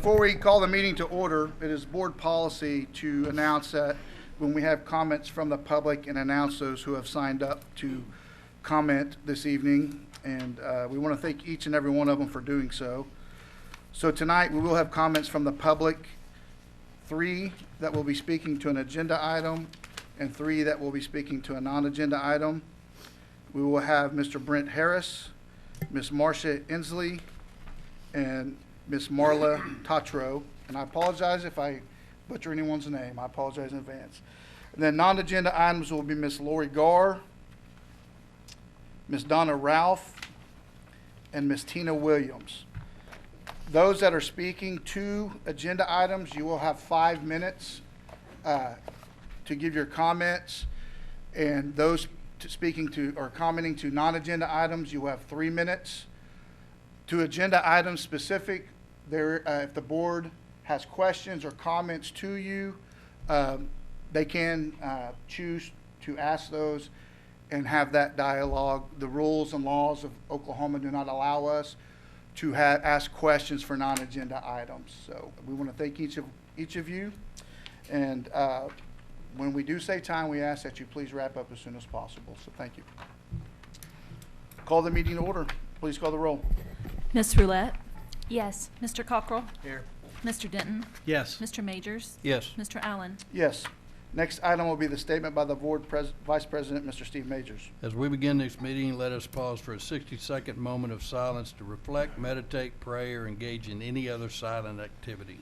Before we call the meeting to order, it is board policy to announce that when we have comments from the public and announce those who have signed up to comment this evening. And we want to thank each and every one of them for doing so. So tonight we will have comments from the public, 3 that will be speaking to an agenda item and 3 that will be speaking to a non-agenda item. We will have Mr. Brent Harris, Ms. Marcia Inslee, and Ms. Marla Tatro. And I apologize if I butcher anyone's name. I apologize in advance. And then non-agenda items will be Ms. Lori Garr, Ms. Donna Ralph, and Ms. Tina Williams. Those that are speaking to agenda items, you will have 5 minutes to give your comments. And those speaking to or commenting to non-agenda items, you will have 3 minutes. To agenda items specific, if the board has questions or comments to you, they can choose to ask those and have that dialogue. The rules and laws of Oklahoma do not allow us to ask questions for non-agenda items. So we want to thank each of you. And when we do say time, we ask that you please wrap up as soon as possible. So thank you. Call the meeting to order. Please call the roll. Ms. Roulette? Yes. Mr. Cockrell? Here. Mr. Denton? Yes. Mr. Majors? Yes. Mr. Allen? Yes. Next item will be the statement by the board Vice President, Mr. Steve Majors. As we begin this meeting, let us pause for a 60-second moment of silence to reflect, meditate, pray, or engage in any other silent activity.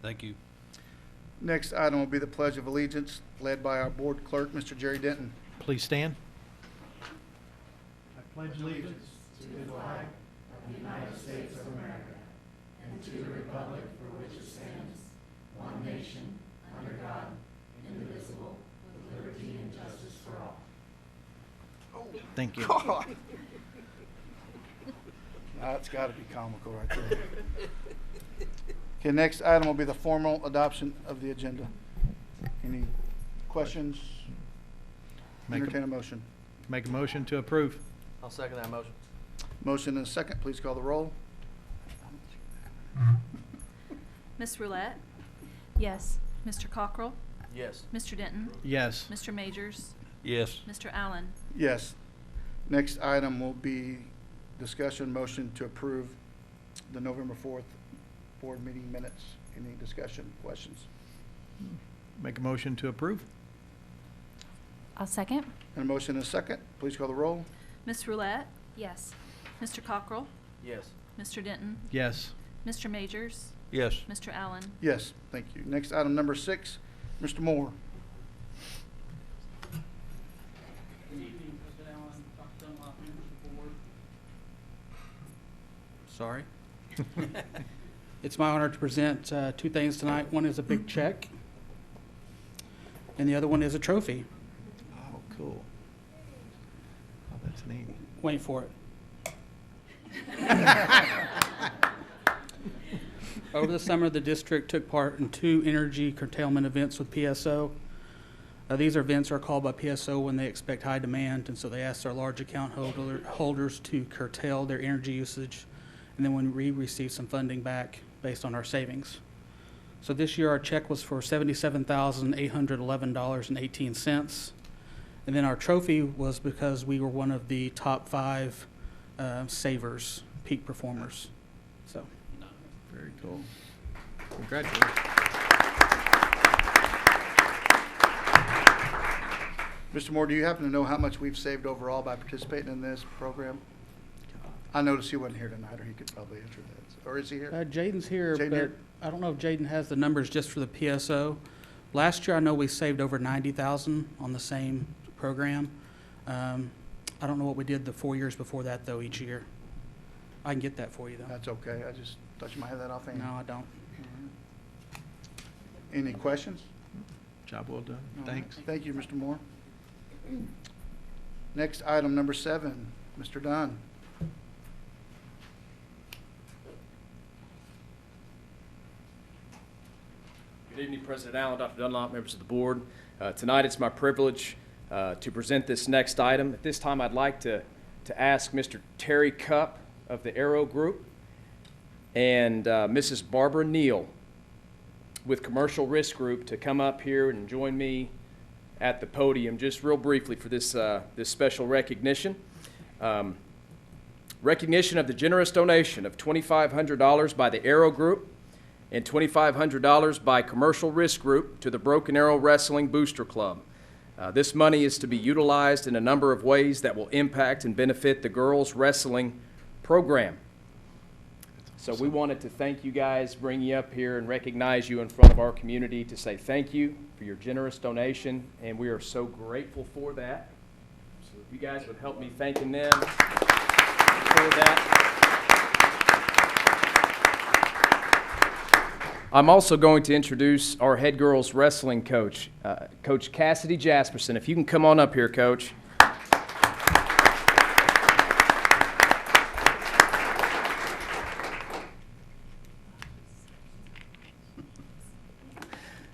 Thank you. Next item will be the Pledge of Allegiance, led by our board clerk, Mr. Jerry Denton. Please stand. I pledge allegiance to the flag of the United States of America and to the republic for which it stands, one nation, under God, indivisible, with liberty and justice for all. Thank you. That's got to be comical right there. Okay, next item will be the formal adoption of the agenda. Any questions? Entertain a motion. Make a motion to approve. I'll second that motion. Motion and a second. Please call the roll. Ms. Roulette? Yes. Mr. Cockrell? Yes. Mr. Denton? Yes. Mr. Majors? Yes. Mr. Allen? Yes. Next item will be discussion motion to approve the November 4th board meeting minutes. Any discussion, questions? Make a motion to approve. I'll second. And a motion and a second. Please call the roll. Ms. Roulette? Yes. Mr. Cockrell? Yes. Mr. Denton? Yes. Mr. Majors? Yes. Mr. Allen? Yes, thank you. Next item number 6, Mr. Moore. Good evening, President Allen, Dr. Dunlop, members of the board. Sorry. It's my honor to present 2 things tonight. One is a big check, and the other one is a trophy. Oh, cool. Oh, that's neat. Wait for it. Over the summer, the district took part in 2 energy curtailment events with PSO. These events are called by PSO when they expect high demand, and so they ask their large account holders to curtail their energy usage, and then when we receive some funding back based on our savings. So this year, our check was for $77,811.18. And then our trophy was because we were one of the top 5 savers, peak performers. So, Very cool. Congratulations. Mr. Moore, do you happen to know how much we've saved overall by participating in this program? I noticed he wasn't here tonight, or he could probably answer that. Or is he here? Jaden's here, Jaden but here? I don't know if Jaden has the numbers just for the PSO. Last year, I know we saved over 90,000 on the same program. I don't know what we did the 4 years before that, though, each year. I can get that for you, though. That's okay. I just thought you might have that offhand. No, I don't. Any questions? Job well done. All right. Thanks. Thank you, Mr. Moore. Next item, number 7, Mr. Dunn. Good evening, President Allen, Dr. Dunlop, members of the board. Tonight it's my privilege to present this next item. At this time, I'd like to ask Mr. Terry Cupp of the Aero Group and Mrs. Barbara Neal with Commercial Risk Group to come up here and join me at the podium just real briefly for this special recognition. Recognition of the generous donation of $2,500 by the Aero Group and $2,500 by Commercial Risk Group to the Broken Arrow Wrestling Booster Club. This money is to be utilized in a number of ways that will impact and benefit the girls wrestling program. So we wanted to thank you guys, bring you up here and recognize you in front of our community to say thank you for your generous donation, and we are so grateful for that. So if you guys would help me thanking them for that. I'm also going to introduce our head girls wrestling coach, Coach Cassidy Jasperson. If you can come on up here, Coach.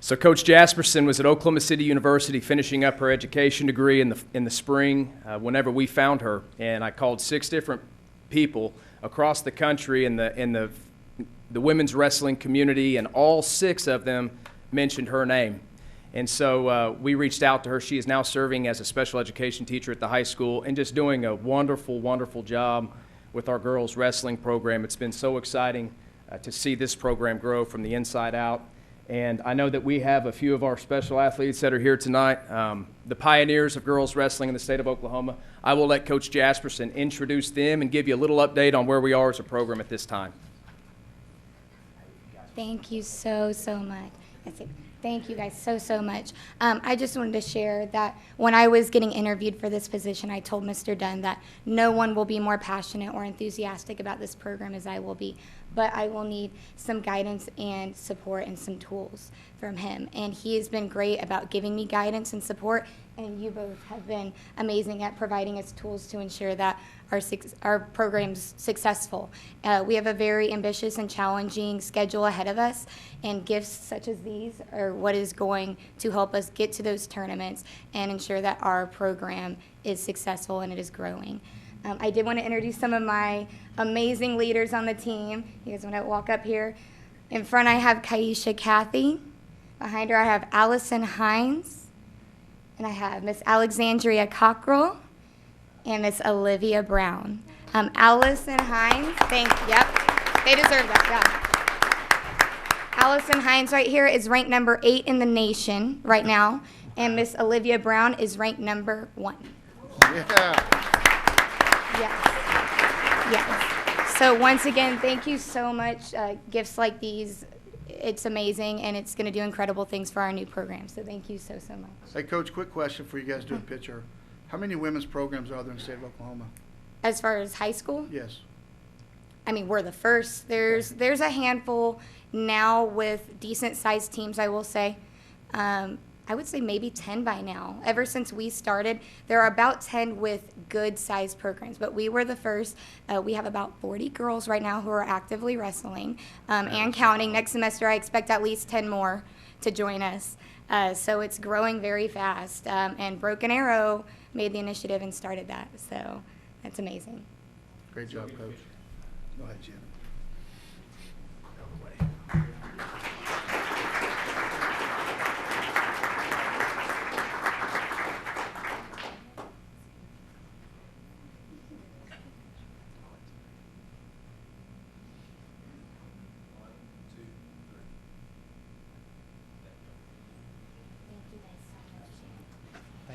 So Coach Jasperson was at Oklahoma City University finishing up her education degree in the spring whenever we found her, and I called 6 different people across the country in the women's wrestling community, and all 6 of them mentioned her name. And so we reached out to her. She is now serving as a special education teacher at the high school and just doing a wonderful, wonderful job with our girls wrestling program. It's been so exciting to see this program grow from the inside out. And I know that we have a few of our special athletes that are here tonight, the pioneers of girls wrestling in the state of Oklahoma. I will let Coach Jasperson introduce them and give you a little update on where we are as a program at this time. Thank you so much. That's it. Thank you guys so much. I just wanted to share that when I was getting interviewed for this position, I told Mr. Dunn that no one will be more passionate or enthusiastic about this program as I will be, but I will need some guidance and support and some tools from him. And he has been great about giving me guidance and support, and you both have been amazing at providing us tools to ensure that our program's successful. We have a very ambitious and challenging schedule ahead of us, and gifts such as these are what is going to help us get to those tournaments and ensure that our program is successful and it is growing. I did want to introduce some of my amazing leaders on the team. You guys want to walk up here? In front I have Kaisha Cathy. Behind her I have Allison Hines. And I have Miss Alexandria Cockrell and Miss Olivia Brown. Allison Hines, yep, they deserve that, yeah. Allison Hines right here is ranked number 8 in the nation right now, and Miss Olivia Brown is ranked number 1. Yeah. Yes. So once again, thank you so much. Gifts like these, it's amazing, and it's going to do incredible things for our new program. So thank you so much. Hey, Coach, quick question for you guys doing picture. How many women's programs are there in the state of Oklahoma? As far as high school, Yes. I mean, we're the first. There's a handful now with decent-sized teams, I will say. I would say maybe 10 by now. Ever since we started, there are about 10 with good-sized programs, but we were the first. We have about 40 girls right now who are actively wrestling and counting. Next semester, I expect at least 10 more to join us. So it's growing very fast, and Broken Arrow made the initiative and started that, so that's amazing. Great job, Coach. Go ahead, Jim.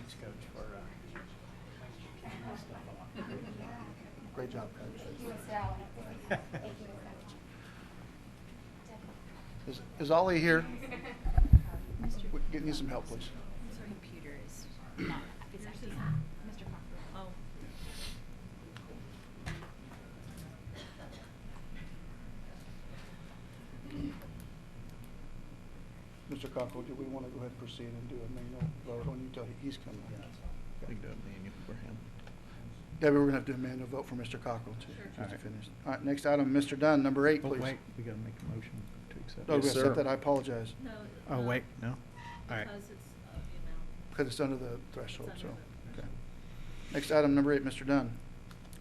Thanks, Coach, for keeping my stuff up. Great job, Coach. Is Ollie here? Need some help, please. Computer is not, it's acting. Mr. Cockrell. Mr. Cockrell, do we want to go ahead and proceed and do a manual vote on you until he's coming? We can do it manual for him. Yeah, we're going to have to do a manual vote for Mr. Cockrell too. Just to finish. All right, next item, Mr. Dunn, number 8, Oh, please. wait, we gotta make a motion to accept. Oh, we it. accept that, I apologize, No. Oh, wait, no? All right. Because it's, because it's under the threshold, so, okay. Next item, number 8, Mr. Dunn.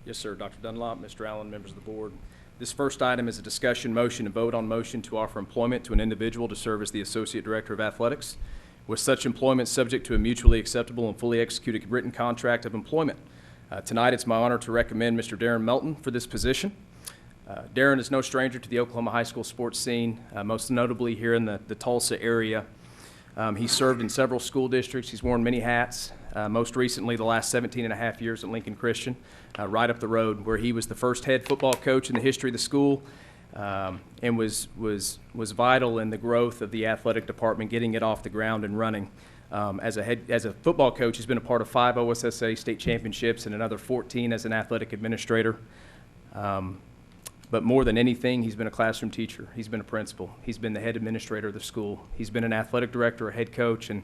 Yes, sir. Dr. Dunlop, Mr. Allen, members of the board. This first item is a discussion motion and vote on motion to offer employment to an individual to serve as the Associate Director of Athletics, with such employment subject to a mutually acceptable and fully executed written contract of employment. Tonight, it's my honor to recommend Mr. Darren Melton for this position. Darren is no stranger to the Oklahoma high school sports scene, most notably here in the Tulsa area. He's served in several school districts. He's worn many hats, most recently the last 17 and a half years at Lincoln Christian, right up the road, where he was the first head football coach in the history of the school, and was vital in the growth of the athletic department, getting it off the ground and running. As a football coach, he's been a part of 5 OSSA state championships and another 14 as an athletic administrator. But more than anything, he's been a classroom teacher. He's been a principal. He's been the head administrator of the school. He's been an athletic director, a head coach, and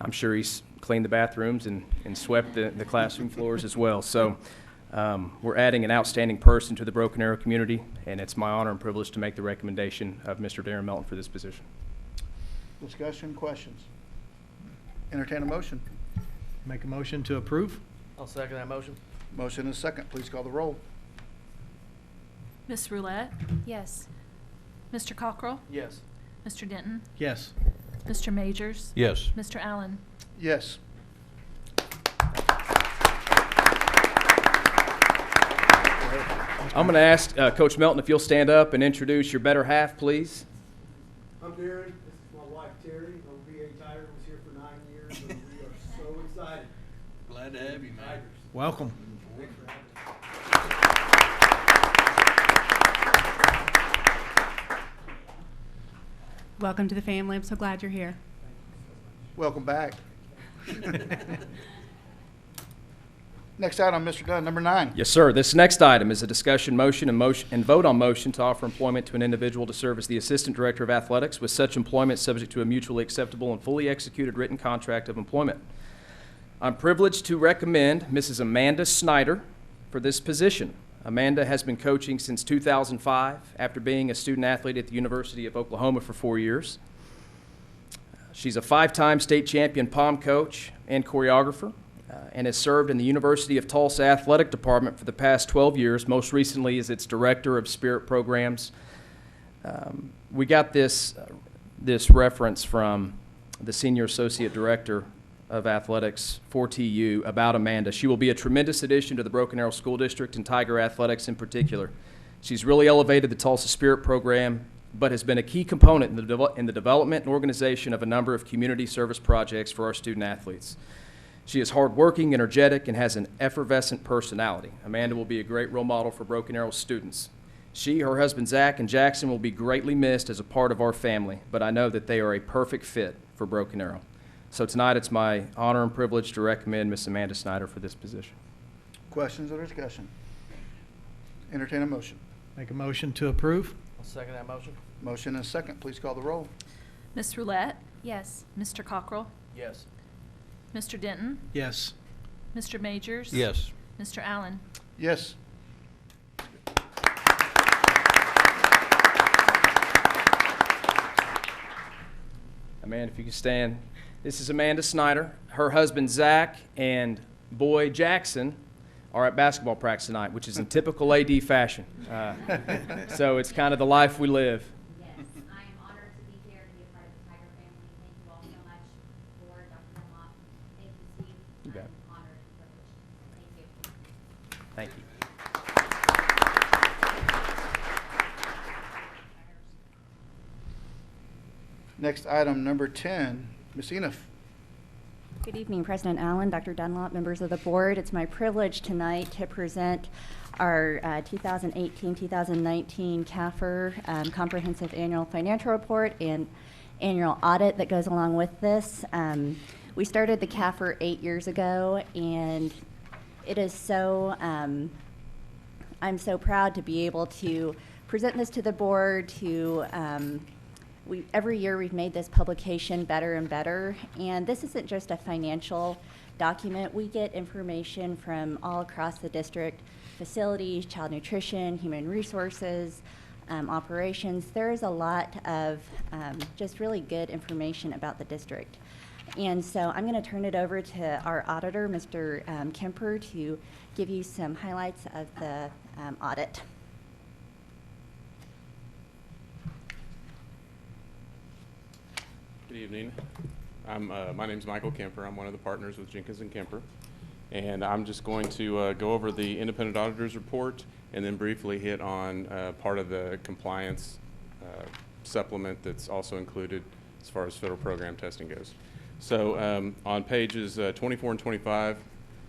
I'm sure he's cleaned the bathrooms and swept the classroom floors as well. So we're adding an outstanding person to the Broken Arrow community, and it's my honor and privilege to make the recommendation of Mr. Darren Melton for this position. Discussion, questions? Entertain a motion. Make a motion to approve? I'll second that motion. Motion is second. Please call the roll. Ms. Roulette, Yes. Mr. Cockrell, Yes. Mr. Denton, Yes. Mr. Majors, Yes. Mr. Allen. Yes. I'm going to ask Coach Melton if you'll stand up and introduce your better half, please. I'm Darren. This is my wife Terry. I'm VA Tiger. Was here for 9 years, and we are so excited. Glad to have you, man. Tigers. Welcome. Thanks for having me. Welcome to the family. I'm so glad you're here. Welcome back. Next item, Mr. Dunn, number 9. Yes, sir. This next item is a discussion motion and vote on motion to offer employment to an individual to serve as the Assistant Director of Athletics, with such employment subject to a mutually acceptable and fully executed written contract of employment. I'm privileged to recommend Mrs. Amanda Snyder for this position. Amanda has been coaching since 2005 after being a student athlete at the University of Oklahoma for 4 years. She's a 5-time state champion pom coach and choreographer, and has served in the University of Tulsa Athletic Department for the past 12 years, most recently as its Director of Spirit Programs. We got this reference from the Senior Associate Director of Athletics for TU about Amanda. She will be a tremendous addition to the Broken Arrow School District and Tiger Athletics in particular. She's really elevated the Tulsa Spirit Program, but has been a key component in the development and organization of a number of community service projects for our student athletes. She is hardworking, energetic, and has an effervescent personality. Amanda will be a great role model for Broken Arrow students. She, her husband Zach, and Jackson will be greatly missed as a part of our family, but I know that they are a perfect fit for Broken Arrow. So tonight it's my honor and privilege to recommend Miss Amanda Snyder for this position. Questions or discussion? Entertain a motion. Make a motion to approve? I'll second that motion. Motion is second. Please call the roll. Ms. Roulette, Yes. Mr. Cockrell, Yes. Mr. Denton, Yes. Mr. Majors. Yes. Mr. Allen. Yes. Amanda, if you could stand. This is Amanda Snyder. Her husband Zach and boy Jackson are at basketball practice tonight, which is in typical AD fashion. So it's kind of the life we live. Yes, I am honored to be here to be a part of the Tiger family. Thank you all so much for Dr. Dunlop. Thank you, Steve. You bet. I'm honored and privileged. Thank you. Thank you. Next item, number 10, Ms. Enoff. Good evening, President Allen, Dr. Dunlop, members of the board. It's my privilege tonight to present our 2018-2019 CAFR Comprehensive Annual Financial Report and annual audit that goes along with this. We started the CAFR 8 years ago, and it is so, I'm so proud to be able to present this to the board, to every year we've made this publication better and better, and this isn't just a financial document. We get information from all across the district, facilities, child nutrition, human resources, operations. There is a lot of just really good information about the district. And so I'm going to turn it over to our auditor, Mr. Kemper, to give you some highlights of the audit. Good evening. My name's Michael Kemper. I'm one of the partners with Jenkins and Kemper. And I'm just going to go over the independent auditor's report and then briefly hit on part of the compliance supplement that's also included as far as federal program testing goes. So on pages 24 and 25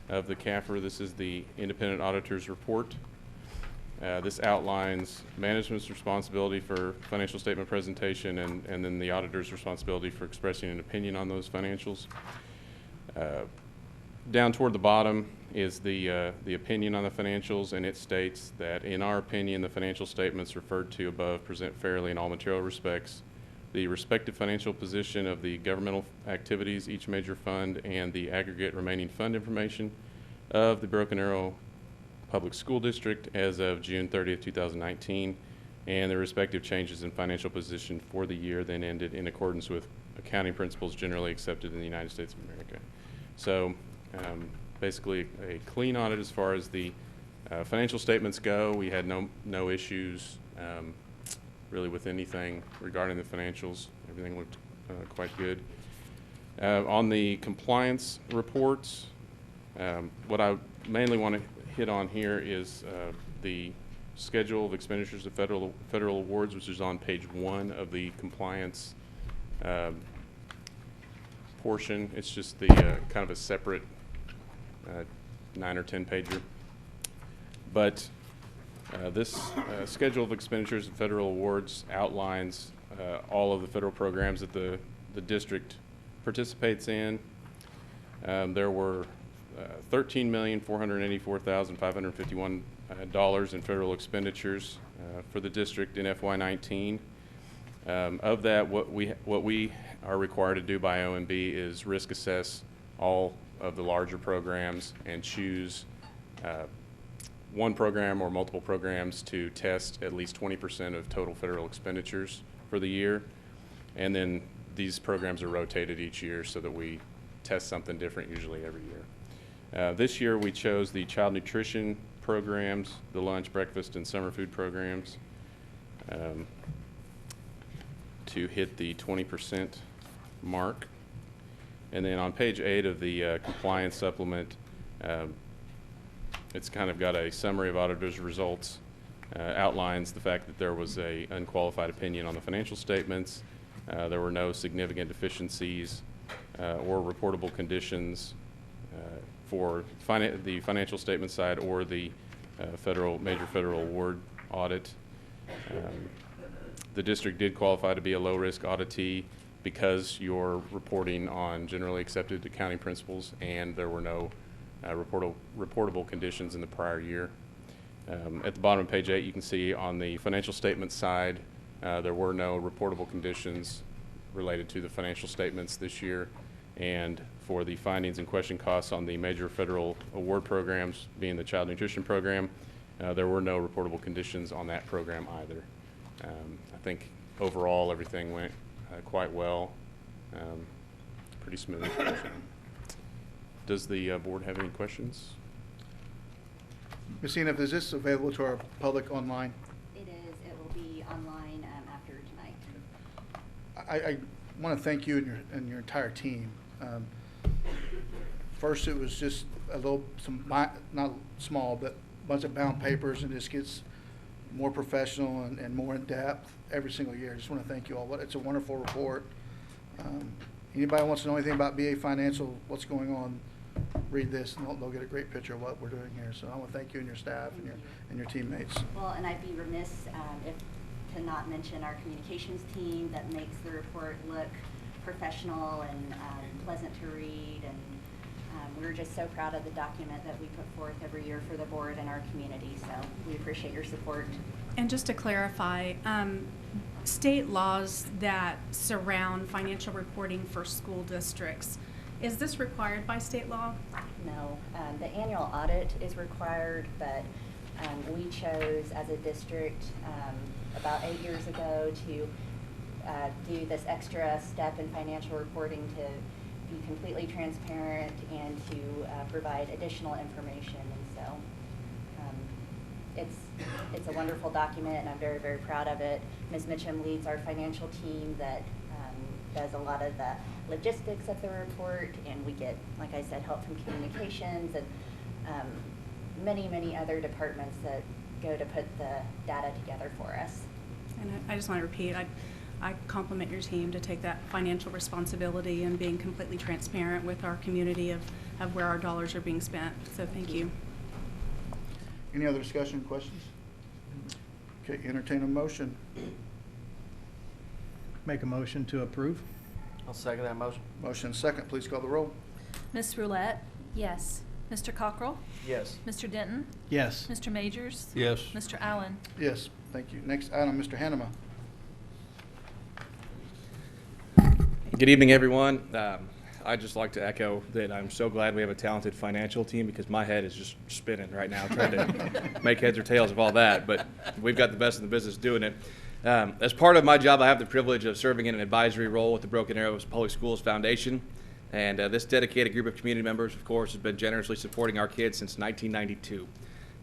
of the CAFR, this is the independent auditor's report. This outlines management's responsibility for financial statement presentation and then the auditor's responsibility for expressing an opinion on those financials. Down toward the bottom is the opinion on the financials, and it states that in our opinion, the financial statements referred to above present fairly in all material respects. The respective financial position of the governmental activities, each major fund, and the aggregate remaining fund information of the Broken Arrow Public School District as of June 30th, 2019, and the respective changes in financial position for the year then ended in accordance with accounting principles generally accepted in the United States of America. So basically a clean audit as far as the financial statements go. We had no issues really with anything regarding the financials. Everything looked quite good. On the compliance reports, what I mainly want to hit on here is the schedule of expenditures of federal awards, which is on page 1 of the compliance portion. It's just the kind of a separate 9 or 10 pager. But this schedule of expenditures and federal awards outlines all of the federal programs that the district participates in. There were $13,484,551 in federal expenditures for the district in FY19. Of that, what we are required to do by OMB is risk assess all of the larger programs and choose one program or multiple programs to test at least 20% of total federal expenditures for the year. And then these programs are rotated each year so that we test something different usually every year. This year we chose the child nutrition programs, the lunch, breakfast, and summer food programs to hit the 20% mark. And then on page 8 of the compliance supplement, it's kind of got a summary of auditor's results, outlines the fact that there was a unqualified opinion on the financial statements. There were no significant deficiencies or reportable conditions for the financial statement side or the major federal award audit. The district did qualify to be a low-risk auditee because you're reporting on generally accepted accounting principles and there were no reportable conditions in the prior year. At the bottom of page 8, you can see on the financial statement side, there were no reportable conditions related to the financial statements this year. And for the findings and question costs on the major federal award programs, being the child nutrition program, there were no reportable conditions on that program either. I think overall everything went quite well, pretty smooth. Does the board have any questions? Ms. Enoff, is this available to our public online? It is. It will be online after tonight. I want to thank you and your entire team. First, it was just not small, but a bunch of bound papers, and this gets more professional and more in depth every single year. I just want to thank you all. It's a wonderful report. Anybody wants to know anything about BA Financial, what's going on, read this, and they'll get a great picture of what we're doing here. So I want to thank you and your staff and your teammates. Well, and I'd be remiss if to not mention our communications team that makes the report look professional and pleasant to read. And we're just so proud of the document that we put forth every year for the board and our community. So we appreciate your support. And just to clarify, state laws that surround financial reporting for school districts, is this required by state law? No, the annual audit is required, but we chose as a district about 8 years ago to do this extra step in financial reporting to be completely transparent and to provide additional information. And so it's a wonderful document, and I'm very, very proud of it. Ms. Mitchum leads our financial team that does a lot of the logistics of the report, and we get, like I said, help from communications and many, many other departments that go to put the data together for us. And I just want to repeat, I compliment your team to take that financial responsibility and being completely transparent with our community of where our dollars are being spent. So thank you. Any other discussion, questions? Okay, entertain a motion. Make a motion to approve? I'll second that motion. Motion second, please call the roll. Ms. Roulette? Yes. Mr. Cockrell? Yes. Mr. Denton? Yes. Mr. Majors? Yes. Mr. Allen? Yes, thank you. Next item, Mr. Hanema. Good evening, everyone. I'd just like to echo that I'm so glad we have a talented financial team, because my head is just spinning right now trying to make heads or tails of all that, but we've got the best in the business doing it. As part of my job, I have the privilege of serving in an advisory role with the Broken Arrow Public Schools Foundation, and this dedicated group of community members, of course, has been generously supporting our kids since 1992.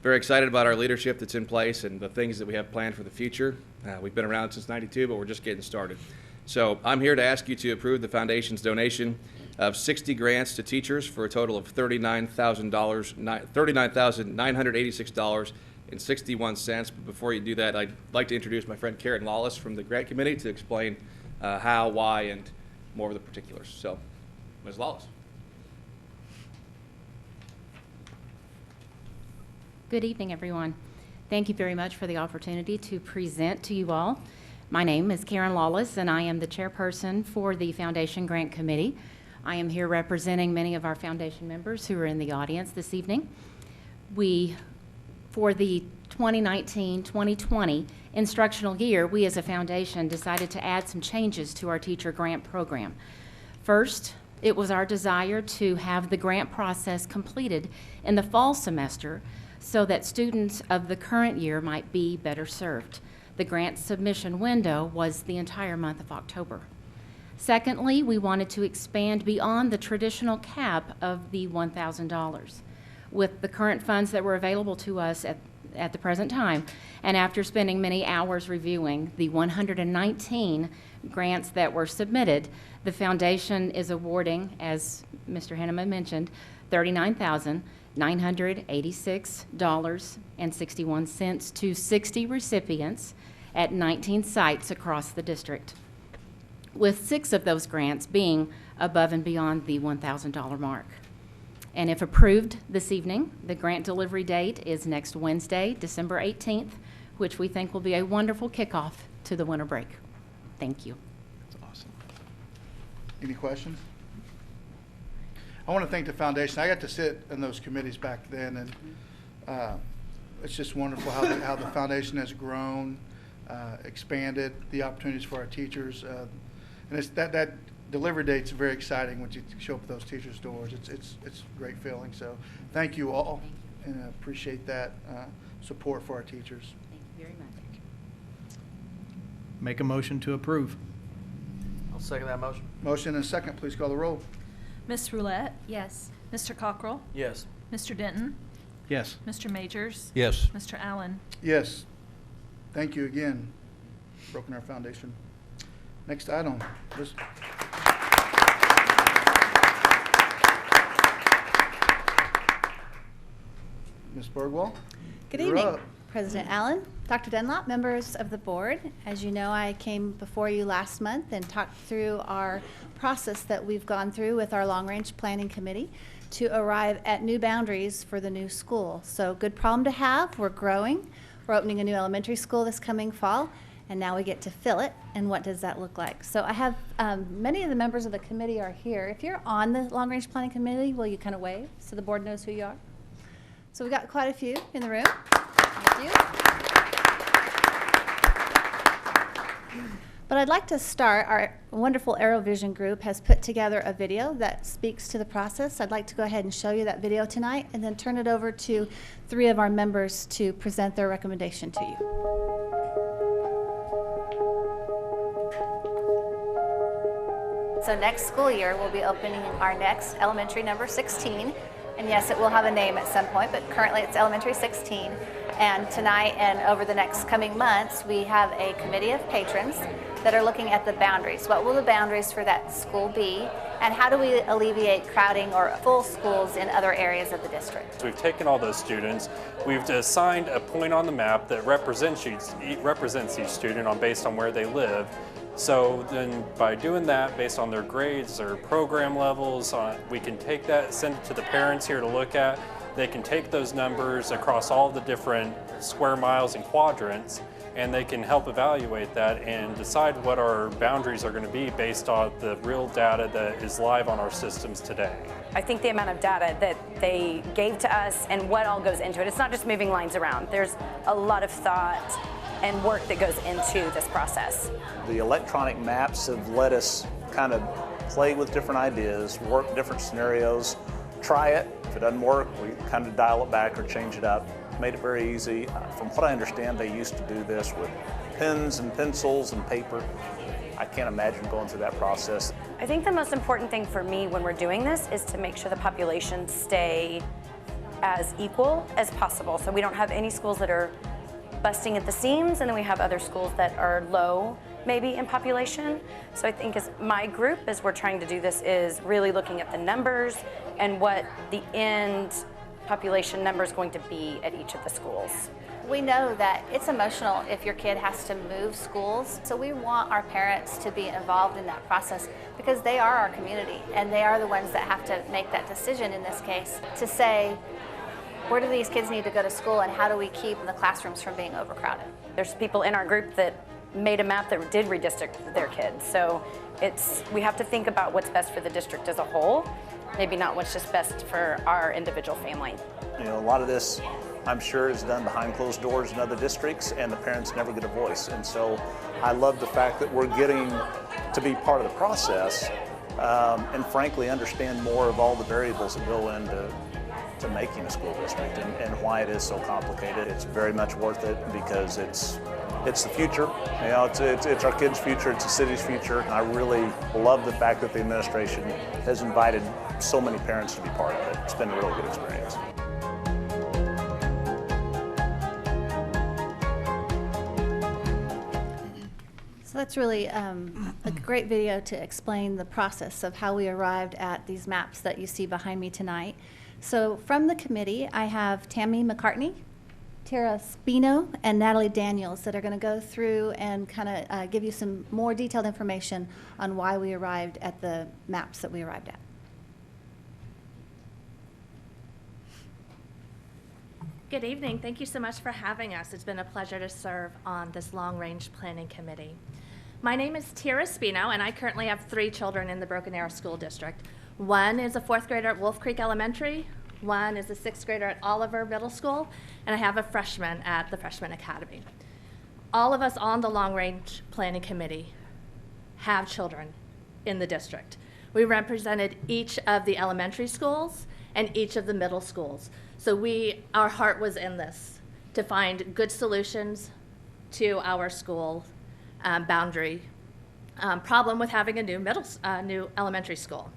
Very excited about our leadership that's in place and the things that we have planned for the future. We've been around since 92, but we're just getting started. So I'm here to ask you to approve the foundation's donation of 60 grants to teachers for a total of $39,986.61. But before you do that, I'd like to introduce my friend Karen Lawless from the grant committee to explain how, why, and more of the particulars. So, Ms. Lawless. Good evening, everyone. Thank you very much for the opportunity to present to you all. My name is Karen Lawless, and I am the chairperson for the Foundation Grant Committee. I am here representing many of our foundation members who are in the audience this evening. For the 2019-2020 instructional year, we as a foundation decided to add some changes to our teacher grant program. First, it was our desire to have the grant process completed in the fall semester so that students of the current year might be better served. The grant submission window was the entire month of October. Secondly, we wanted to expand beyond the traditional cap of the $1,000. With the current funds that were available to us at the present time, and after spending many hours reviewing the 119 grants that were submitted, the foundation is awarding, as Mr. Hanneman mentioned, $39,986.61 to 60 recipients at 19 sites across the district, with 6 of those grants being above and beyond the $1,000 mark. And if approved this evening, the grant delivery date is next Wednesday, December 18th, which we think will be a wonderful kickoff to the winter break. Thank you. That's awesome. Any questions? I want to thank the foundation. I got to sit in those committees back then, and it's just wonderful how the foundation has grown, expanded the opportunities for our teachers, and it's that delivery date's very exciting when you show up at those teachers' doors. It's a great feeling. So thank you all, and I appreciate that support for our teachers. Thank you very much. Make a motion to approve? I'll second that motion. Motion and second, please call the roll. Ms. Roulette? Yes. Mr. Cockrell? Yes. Mr. Denton? Yes. Mr. Majors? Yes. Mr. Allen? Yes. Thank you again, Broken Arrow Foundation. Next item. Ms. Bergwall? Good You're evening. up. President Allen, Dr. Dunlop, members of the board. As you know, I came before you last month and talked through our process that we've gone through with our long-range planning committee to arrive at new boundaries for the new school. So good problem to have. We're growing. We're opening a new elementary school this coming fall, and now we get to fill it. And what does that look like? So I have many of the members of the committee are here. If you're on the long-range planning committee, will you kind of wave so the board knows who you are? So we've got quite a few in the room. Thank you. But I'd like to start. Our wonderful AeroVision group has put together a video that speaks to the process. I'd like to go ahead and show you that video tonight and then turn it over to 3 of our members to present their recommendation to you. So next school year, we'll be opening our next elementary number 16. And yes, it will have a name at some point, but currently it's elementary 16. And tonight and over the next coming months, we have a committee of patrons that are looking at the boundaries. What will the boundaries for that school be? And how do we alleviate crowding or full schools in other areas of the district? So we've taken all those students, we've assigned a point on the map that represents each student based on where they live. So then by doing that, based on their grades, their program levels, we can take that, send it to the parents here to look at. They can take those numbers across all the different square miles and quadrants, and they can help evaluate that and decide what our boundaries are going to be based on the real data that is live on our systems today. I think the amount of data that they gave to us and what all goes into it, it's not just moving lines around. There's a lot of thought and work that goes into this process. The electronic maps have let us kind of play with different ideas, work different scenarios, try it. If it doesn't work, we kind of dial it back or change it up. Made it very easy. From what I understand, they used to do this with pens and pencils and paper. I can't imagine going through that process. I think the most important thing for me when we're doing this is to make sure the populations stay as equal as possible. So we don't have any schools that are busting at the seams, and then we have other schools that are low maybe in population. So I think as my group, as we're trying to do this, is really looking at the numbers and what the end population number is going to be at each of the schools. We know that it's emotional if your kid has to move schools, so we want our parents to be involved in that process because they are our community and they are the ones that have to make that decision in this case to say, where do these kids need to go to school and how do we keep the classrooms from being overcrowded? There's people in our group that made a map that did redistrict their kids. So we have to think about what's best for the district as a whole, maybe not what's just best for our individual family. You know, a lot of this, I'm sure, is done behind closed doors in other districts, and the parents never get a voice. And so I love the fact that we're getting to be part of the process and frankly understand more of all the variables that go into making a school district and why it is so complicated. It's very much worth it because it's the future. You know, it's our kids' future, it's the city's future. I really love the fact that the administration has invited so many parents to be part of it. It's been a really good experience. So that's really a great video to explain the process of how we arrived at these maps that you see behind me tonight. So from the committee, I have Tammy McCartney, Tara Spino, and Natalie Daniels that are going to go through and kind of give you some more detailed information on why we arrived at the maps that we arrived at. Good evening. Thank you so much for having us. It's been a pleasure to serve on this long-range planning committee. My name is Tara Spino, and I currently have 3 children in the Broken Arrow School District. One is a 4th grader at Wolf Creek Elementary, one is a 6th grader at Oliver Middle School, and I have a freshman at the Freshman Academy. All of us on the long-range planning committee have children in the district. We represented each of the elementary schools and each of the middle schools. So our heart was in this, to find good solutions to our school boundary problem with having a new elementary school.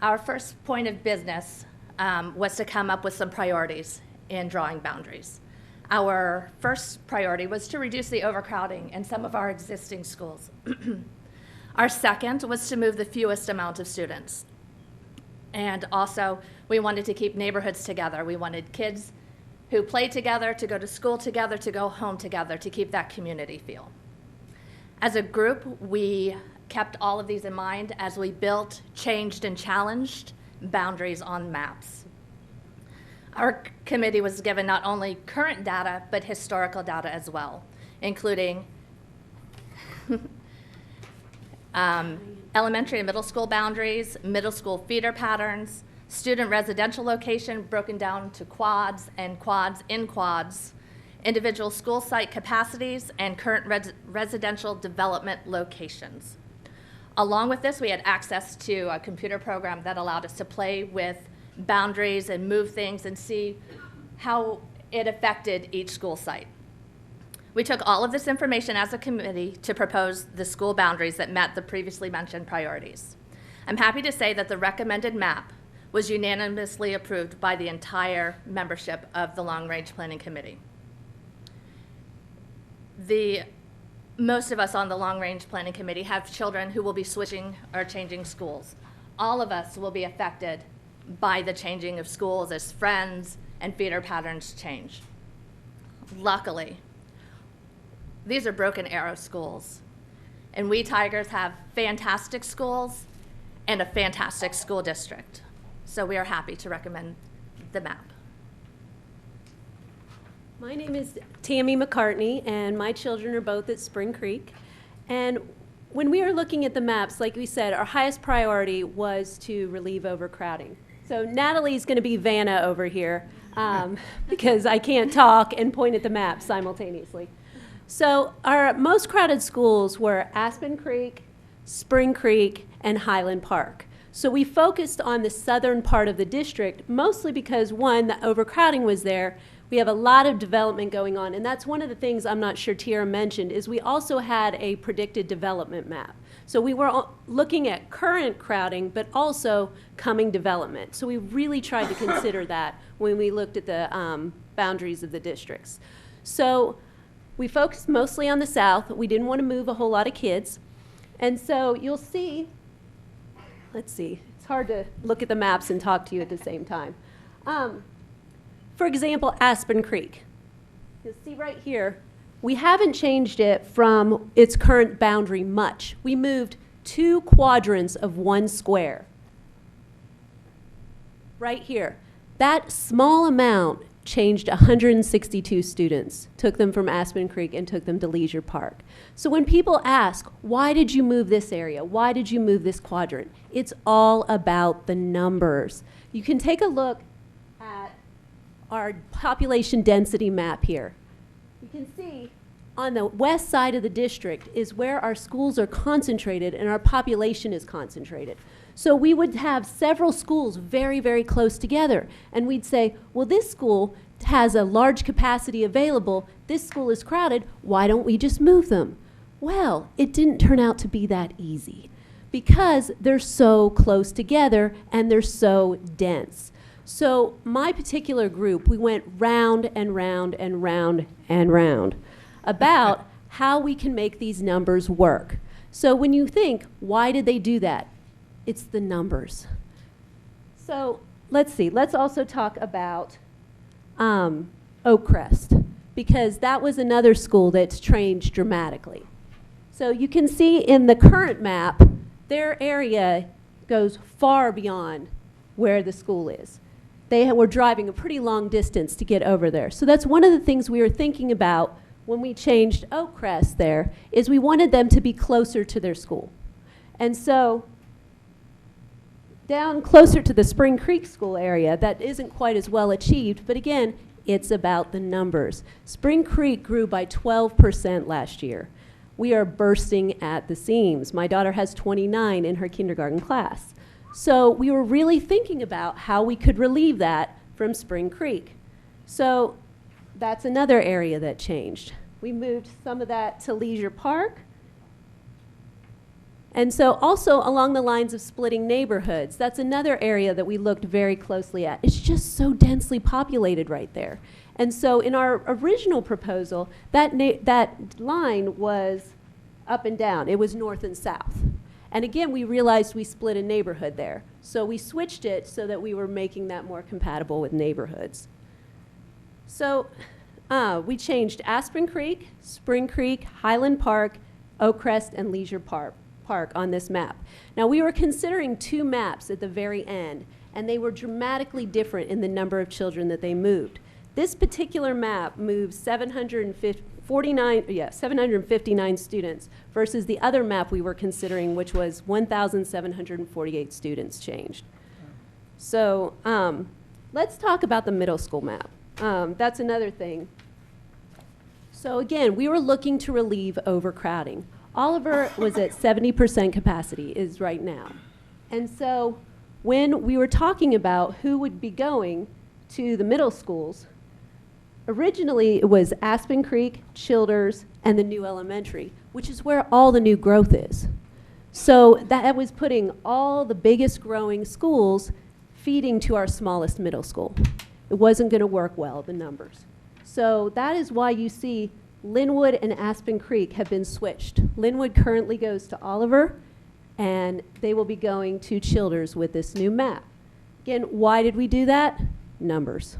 Our first point of business was to come up with some priorities in drawing boundaries. Our first priority was to reduce the overcrowding in some of our existing schools. Our second was to move the fewest amount of students. And also, we wanted to keep neighborhoods together. We wanted kids who play together, to go to school together, to go home together, to keep that community feel. As a group, we kept all of these in mind as we built, changed, and challenged boundaries on maps. Our committee was given not only current data, but historical data as well, including elementary and middle school boundaries, middle school feeder patterns, student residential location broken down to quads and quads in quads, individual school site capacities, and current residential development locations. Along with this, we had access to a computer program that allowed us to play with boundaries and move things and see how it affected each school site. We took all of this information as a committee to propose the school boundaries that met the previously mentioned priorities. I'm happy to say that the recommended map was unanimously approved by the entire membership of the Long Range Planning Committee. Most of us on the Long Range Planning Committee have children who will be switching or changing schools. All of us will be affected by the changing of schools as friends and feeder patterns change. Luckily, these are Broken Arrow schools, and we Tigers have fantastic schools and a fantastic school district. So we are happy to recommend the map. My name is Tammy McCartney, and my children are both at Spring Creek. And when we were looking at the maps, like we said, our highest priority was to relieve overcrowding. So Natalie's going to be Vanna over here because I can't talk and point at the map simultaneously. So our most crowded schools were Aspen Creek, Spring Creek, and Highland Park. So we focused on the southern part of the district, mostly because, one, the overcrowding was there. We have a lot of development going on, and that's one of the things I'm not sure Tiara mentioned, is we also had a predicted development map. So we were looking at current crowding, but also coming development. So we really tried to consider that when we looked at the boundaries of the districts. So we focused mostly on the south. We didn't want to move a whole lot of kids. And so you'll see, let's see, it's hard to look at the maps and talk to you at the same time. For example, Aspen Creek. You'll see right here, we haven't changed it from its current boundary much. We moved 2 quadrants of 1 square. Right here. That small amount changed 162 students, took them from Aspen Creek and took them to Leisure Park. So when people ask, why did you move this area? Why did you move this quadrant? It's all about the numbers. You can take a look at our population density map here. You can see on the west side of the district is where our schools are concentrated and our population is concentrated. So we would have several schools very, very close together, and we'd say, well, this school has a large capacity available, this school is crowded, why don't we just move them? Well, it didn't turn out to be that easy because they're so close together and they're so dense. So my particular group, we went round and round and round and round about how we can make these numbers work. So when you think, why did they do that? It's the numbers. So let's see, let's also talk about Oakcrest, because that was another school that's changed dramatically. So you can see in the current map, their area goes far beyond where the school is. They were driving a pretty long distance to get over there. So that's one of the things we were thinking about when we changed Oakcrest there, is we wanted them to be closer to their school. And so down closer to the Spring Creek School area, that isn't quite as well achieved, but again, it's about the numbers. Spring Creek grew by 12% last year. We are bursting at the seams. My daughter has 29 in her kindergarten class. So we were really thinking about how we could relieve that from Spring Creek. So that's another area that changed. We moved some of that to Leisure Park. And so also along the lines of splitting neighborhoods, that's another area that we looked very closely at. It's just so densely populated right there. And so in our original proposal, that line was up and down. It was north and south. And again, we realized we split a neighborhood there. So we switched it so that we were making that more compatible with neighborhoods. So we changed Aspen Creek, Spring Creek, Highland Park, Oakcrest, and Leisure Park on this map. Now, we were considering 2 maps at the very end, and they were dramatically different in the number of children that they moved. This particular map moved 759 students versus the other map we were considering, which was 1,748 students changed. So let's talk about the middle school map. That's another thing. So again, we were looking to relieve overcrowding. Oliver was at 70% capacity, is right now. And so when we were talking about who would be going to the middle schools, originally it was Aspen Creek, Childers, and the new elementary, which is where all the new growth is. So that was putting all the biggest growing schools feeding to our smallest middle school. It wasn't going to work well, the numbers. So that is why you see Linwood and Aspen Creek have been switched. Linwood currently goes to Oliver, and they will be going to Childers with this new map. Again, why did we do that? Numbers.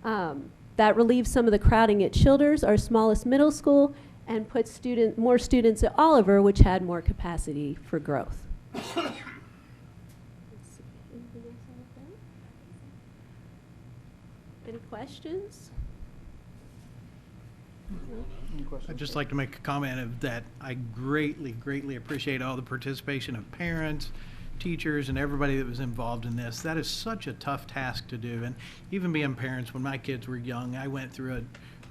That relieves some of the crowding at Childers, our smallest middle school, and puts more students at Oliver, which had more capacity for growth. Any questions? I'd just like to make a comment of that I greatly appreciate all the participation of parents, teachers, and everybody that was involved in this. That is such a tough task to do. And even being parents, when my kids were young, I went through a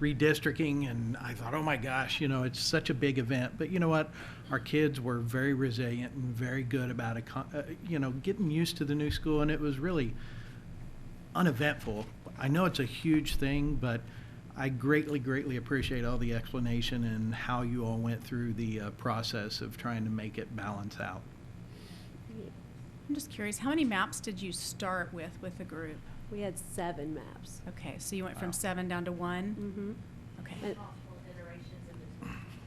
redistricting and I thought, oh my gosh, you know, it's such a big event. But you know what? Our kids were very resilient and very good about it, you know, getting used to the new school, and it was really uneventful. I know it's a huge thing, but I greatly appreciate all the explanation and how you all went through the process of trying to make it balance out. I'm just curious, how many maps did you start with the group? We had 7 maps. Okay, so you went from 7 down to 1? Mm-hmm. Okay.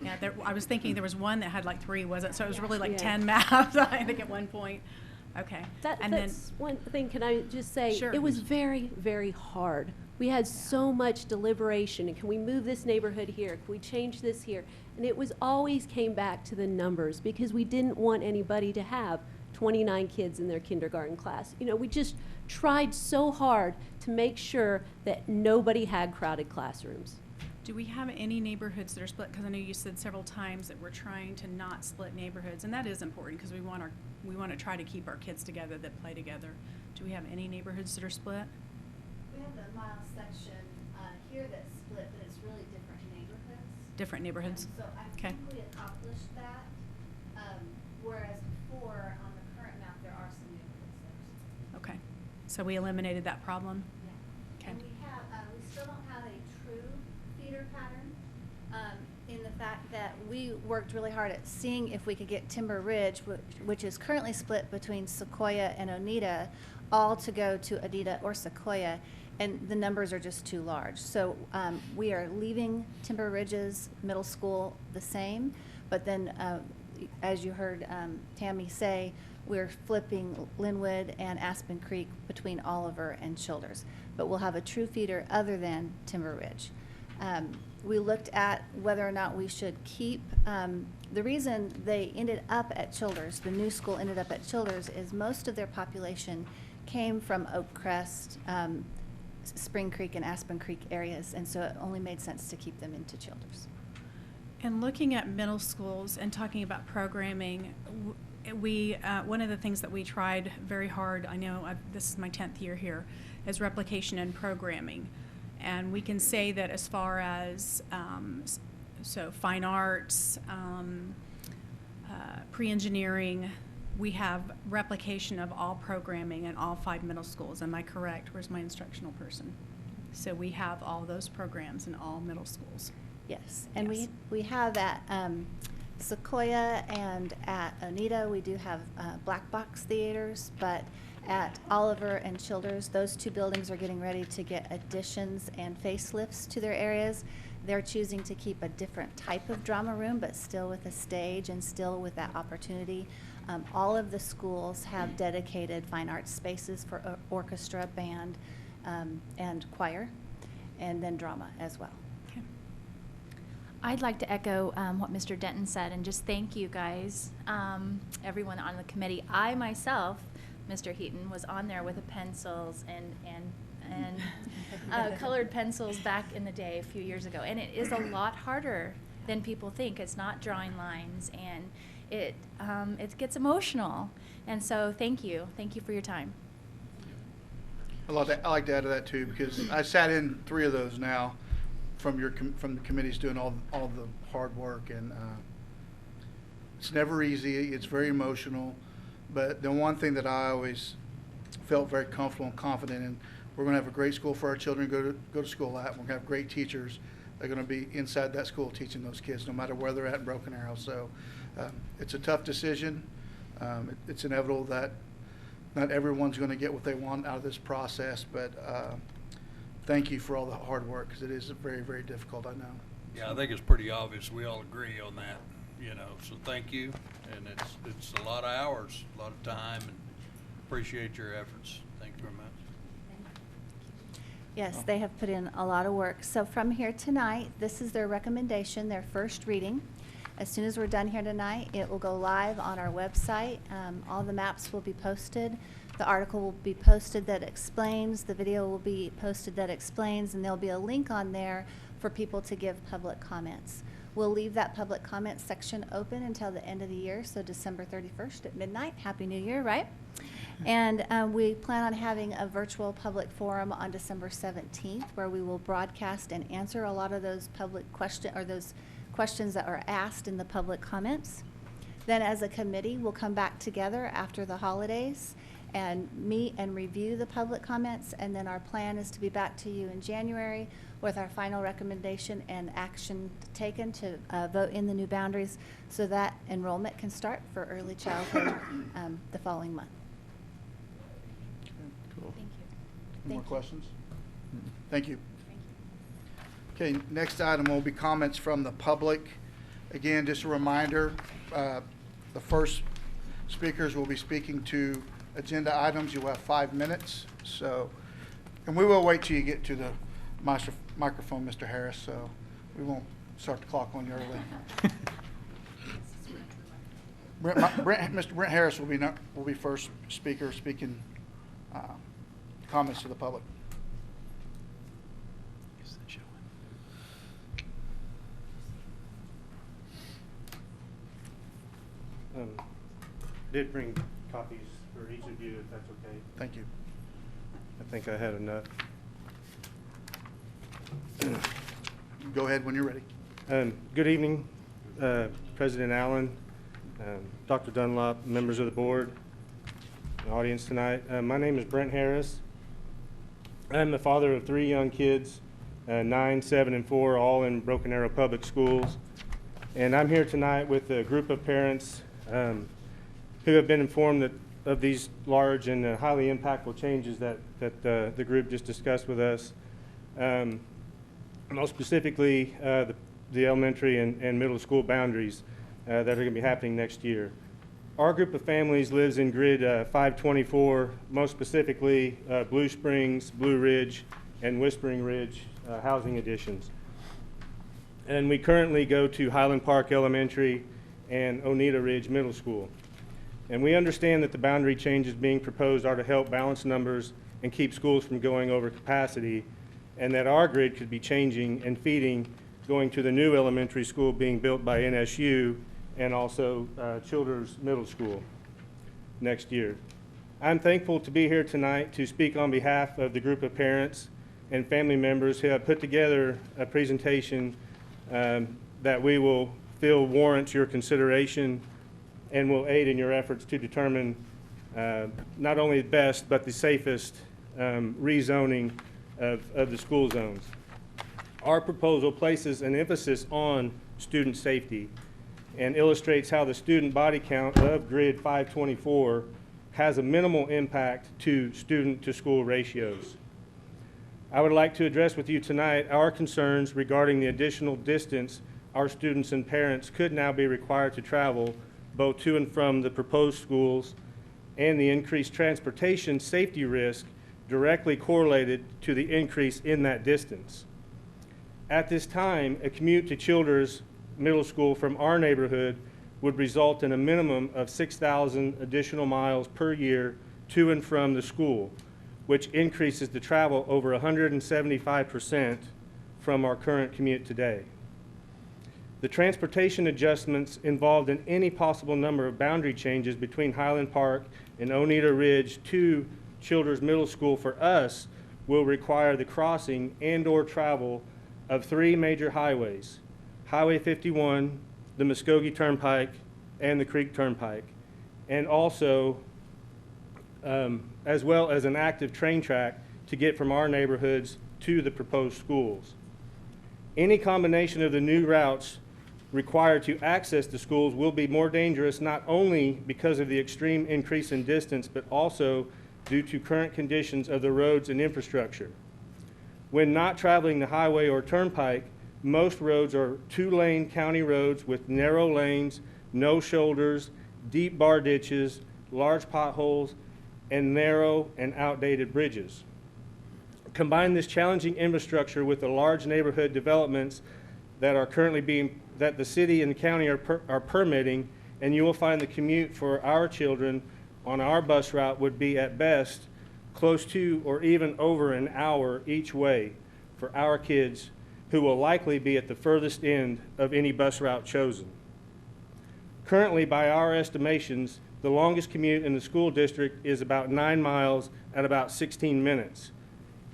Yeah, I was thinking there was one that had like 3, was it? So it was really like 10 maps, I think, at one point. Okay. That's one thing. Can I just say, Sure. It was very hard. We had so much deliberation. And can we move this neighborhood here? Can we change this here? And it was always came back to the numbers because we didn't want anybody to have 29 kids in their kindergarten class. You know, we just tried so hard to make sure that nobody had crowded classrooms. Do we have any neighborhoods that are split? Because I know you said several times that we're trying to not split neighborhoods, and that is important because we want to try to keep our kids together that play together. Do we have any neighborhoods that are split? We have the mile section here that's split, but it's really different neighborhoods. Different neighborhoods. So I think we accomplished that, whereas before on the current map there are some neighborhoods there. Okay, so we eliminated that problem. Yeah. Okay. And we still don't have a true feeder pattern, in the fact that we worked really hard at seeing if we could get Timber Ridge, which is currently split between Sequoia and Oneida, all to go to Oneida or Sequoia, and the numbers are just too large. So we are leaving Timber Ridge's middle school the same, but then as you heard Tammy say, we're flipping Linwood and Aspen Creek between Oliver and Childers, but we'll have a true feeder other than Timber Ridge. We looked at whether or not we should keep, the reason they ended up at Childers, the new school ended up at Childers, is most of their population came from Oakcrest, Spring Creek, and Aspen Creek areas, and so it only made sense to keep them into Childers. And looking at middle schools and talking about programming, one of the things that we tried very hard, I know this is my 10th year here, is replication and programming. And we can say that as far as so fine arts, pre-engineering, we have replication of all programming in all 5 middle schools. Am I correct? Where's my instructional person? So we have all those programs in all middle schools. Yes, and we have at Sequoia and at Oneida, we do have black box theaters, but at Oliver and Childers, those 2 buildings are getting ready to get additions and facelifts to their areas. They're choosing to keep a different type of drama room, but still with a stage and still with that opportunity. All of the schools have dedicated fine arts spaces for orchestra, band, and choir. and then drama as well. I'd like to echo what Mr. Denton said and just thank you guys, everyone on the committee. I myself, Mr. Heaton, was on there with the pencils and colored pencils back in the day a few years ago. And it is a lot harder than people think. It's not drawing lines, and it gets emotional. And so thank you. Thank you for your time. I like to add to that too, because I sat in 3 of those now from the committees doing all the hard work, and it's never easy. It's very emotional, but the one thing that I always felt very comfortable and confident in, we're going to have a great school for our children to go to school at. We're going to have great teachers that are going to be inside that school teaching those kids, no matter where they're at in Broken Arrow. So it's a tough decision. It's inevitable that not everyone's going to get what they want out of this process, but thank you for all the hard work, because it is very, very difficult, I know. Yeah, I think it's pretty obvious. We all agree on that, so thank you. And it's a lot of hours, a lot of time, and appreciate your efforts. Thank you very much. Yes, they have put in a lot of work. So from here tonight, this is their recommendation, their first reading. As soon as we're done here tonight, it will go live on our website. All the maps will be posted. The article will be posted that explains, the video will be posted that explains, and there'll be a link on there for people to give public comments. We'll leave that public comment section open until the end of the year, so December 31st at midnight. Happy New Year, right? And we plan on having a virtual public forum on December 17th, where we will broadcast and answer a lot of those public questions that are asked in the public comments. Then as a committee, we'll come back together after the holidays and meet and review the public comments, and then our plan is to be back to you in January with our final recommendation and action taken to vote in the new boundaries so that enrollment can start for early childhood the following month. Cool. Thank you. Any more Thank you. questions? Thank you. Okay, next item will be comments from the public. Again, just a reminder, the first speakers will be speaking to agenda items. You'll have 5 minutes. So, and we will wait till you get to the microphone, Mr. Harris, so we won't start the clock on you early. Mr. Brent Harris will be first speaker speaking comments to the public. Did bring copies for each of you, if that's okay. Thank you. I think I had enough. Go ahead when you're ready. Good evening, President Allen, Dr. Dunlop, members of the board, and audience tonight. My name is Brent Harris. I'm the father of 3 young kids, 9, 7, and 4, all in Broken Arrow Public Schools. And I'm here tonight with a group of parents who have been informed of these large and highly impactful changes that the group just discussed with us. Most specifically, the elementary and middle school boundaries that are going to be happening next year. Our group of families lives in grid 524, most specifically Blue Springs, Blue Ridge, and Whispering Ridge housing additions. And we currently go to Highland Park Elementary and Oneida Ridge Middle School. And we understand that the boundary changes being proposed are to help balance numbers and keep schools from going over capacity, and that our grid could be changing and feeding going to the new elementary school being built by NSU and also Childers Middle School next year. I'm thankful to be here tonight to speak on behalf of the group of parents and family members who have put together a presentation that we will feel warrants your consideration and will aid in your efforts to determine not only the best but the safest rezoning of the school zones. Our proposal places an emphasis on student safety and illustrates how the student body count of grid 524 has a minimal impact to student-to-school ratios. I would like to address with you tonight our concerns regarding the additional distance our students and parents could now be required to travel both to and from the proposed schools and the increased transportation safety risk directly correlated to the increase in that distance. At this time, a commute to Childers Middle School from our neighborhood would result in a minimum of 6,000 additional miles per year to and from the school, which increases the travel over 175% from our current commute today. The transportation adjustments involved in any possible number of boundary changes between Highland Park and Oneida Ridge to Childers Middle School for us will require the crossing and/or travel of 3 major highways: Highway 51, the Muskogee Turnpike, and the Creek Turnpike, and also as well as an active train track to get from our neighborhoods to the proposed schools. Any combination of the new routes required to access the schools will be more dangerous, not only because of the extreme increase in distance, but also due to current conditions of the roads and infrastructure. When not traveling the highway or turnpike, most roads are 2-lane county roads with narrow lanes, no shoulders, deep bar ditches, large potholes, and narrow and outdated bridges. Combine this challenging infrastructure with the large neighborhood developments that are currently that the city and the county are permitting, and you will find the commute for our children on our bus route would be at best close to or even over an hour each way for our kids, who will likely be at the furthest end of any bus route chosen. Currently, by our estimations, the longest commute in the school district is about 9 miles at about 16 minutes.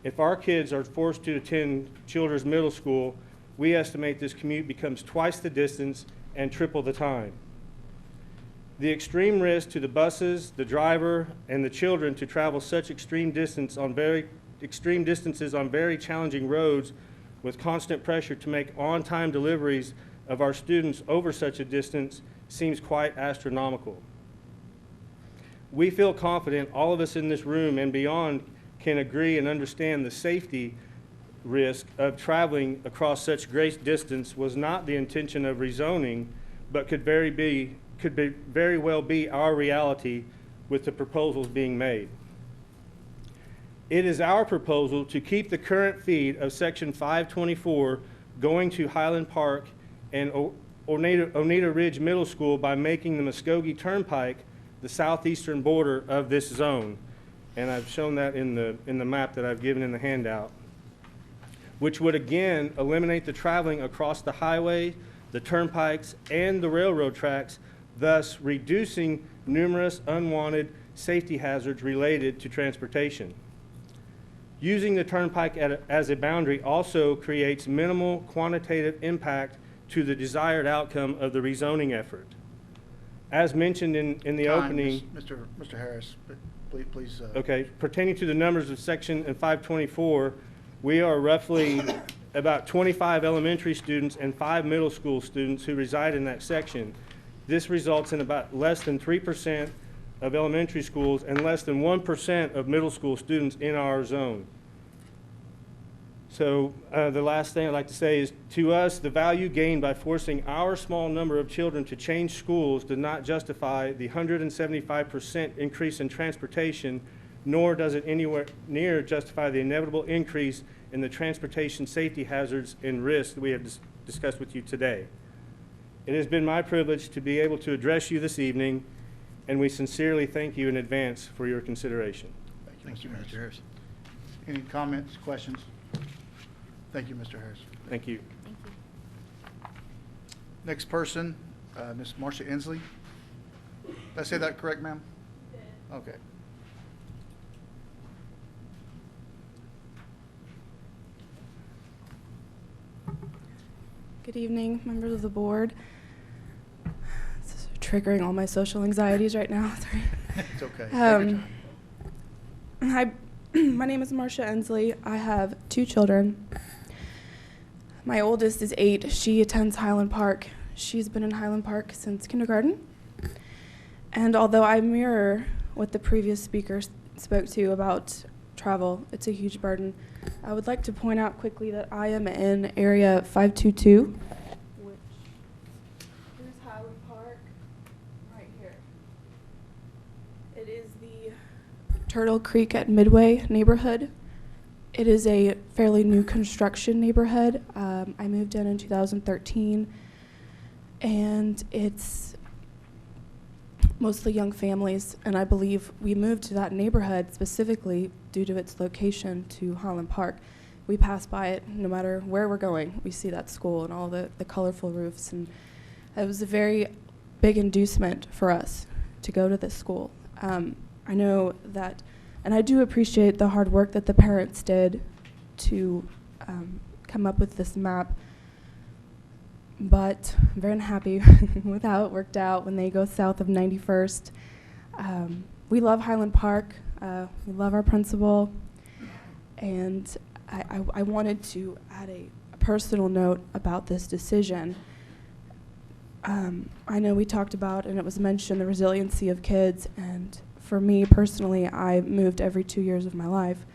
If our kids are forced to attend Childers Middle School, we estimate this commute becomes twice the distance and triple the time. The extreme risk to the buses, the driver, and the children to travel such extreme distances on very challenging roads with constant pressure to make on-time deliveries of our students over such a distance seems quite astronomical. We feel confident all of us in this room and beyond can agree and understand the safety risk of traveling across such great distance was not the intention of rezoning, but could very well be our reality with the proposals being made. It is our proposal to keep the current feed of Section 524 going to Highland Park and Oneida Ridge Middle School by making the Muskogee Turnpike the southeastern border of this zone. And I've shown that in the map that I've given in the handout, which would again eliminate the traveling across the highway, the turnpikes, and the railroad tracks, thus reducing numerous unwanted safety hazards related to transportation. Using the turnpike as a boundary also creates minimal quantitative impact to the desired outcome of the rezoning effort. As mentioned in the opening, Mr. Harris, please. Okay, pertaining to the numbers of Section 524, we are roughly about 25 elementary students and 5 middle school students who reside in that section. This results in about less than 3% of elementary schools and less than 1% of middle school students in our zone. So the last thing I'd like to say is, to us, the value gained by forcing our small number of children to change schools does not justify the 175% increase in transportation, nor does it anywhere near justify the inevitable increase in the transportation safety hazards and risks that we have discussed with you today. It has been my privilege to be able to address you this evening, and we sincerely thank you in advance for your consideration. Thank you, Mr. Harris. Any comments, questions? Thank you, Mr. Harris. Thank you. Thank you. Next person, Ms. Marcia Inslee. Did I say that correct, ma'am? Okay. Good evening, members of the board. This is triggering all my social anxieties right now. Sorry. It's okay. Hi, my name is Marcia Ensley. I have 2 children. My oldest is 8. She attends Highland Park. She's been in Highland Park since kindergarten. And although I mirror what the previous speaker spoke to about travel, it's a huge burden. I would like to point out quickly that I am in area 522, which here's Highland Park, right here. It is the Turtle Creek at Midway neighborhood. It is a fairly new construction neighborhood. I moved in 2013, and it's mostly young families, and I believe we moved to that neighborhood specifically due to its location to Highland Park. We pass by it no matter where we're going. We see that school and all the colorful roofs, and it was a very big inducement for us to go to this school. I know that, and I do appreciate the hard work that the parents did to come up with this map, but I'm very unhappy with how it worked out when they go south of 91st. We love Highland Park. We love our principal, and I wanted to add a personal note about this decision. I know we talked about, and it was mentioned, the resiliency of kids, and for me personally, I moved every 2 years of my life.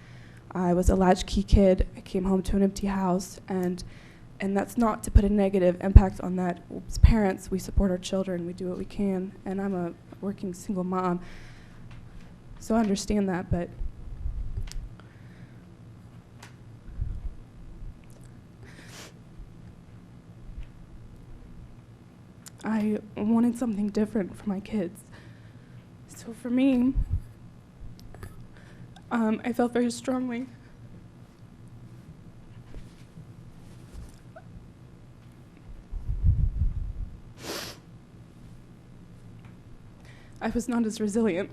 I was a latchkey kid. I came home to an empty house, and that's not to put a negative impact on that. As parents, we support our children. We do what we can, and I'm a working single mom, so I understand that, but I wanted something different for my kids. So for me, I felt very strongly. I was not as resilient.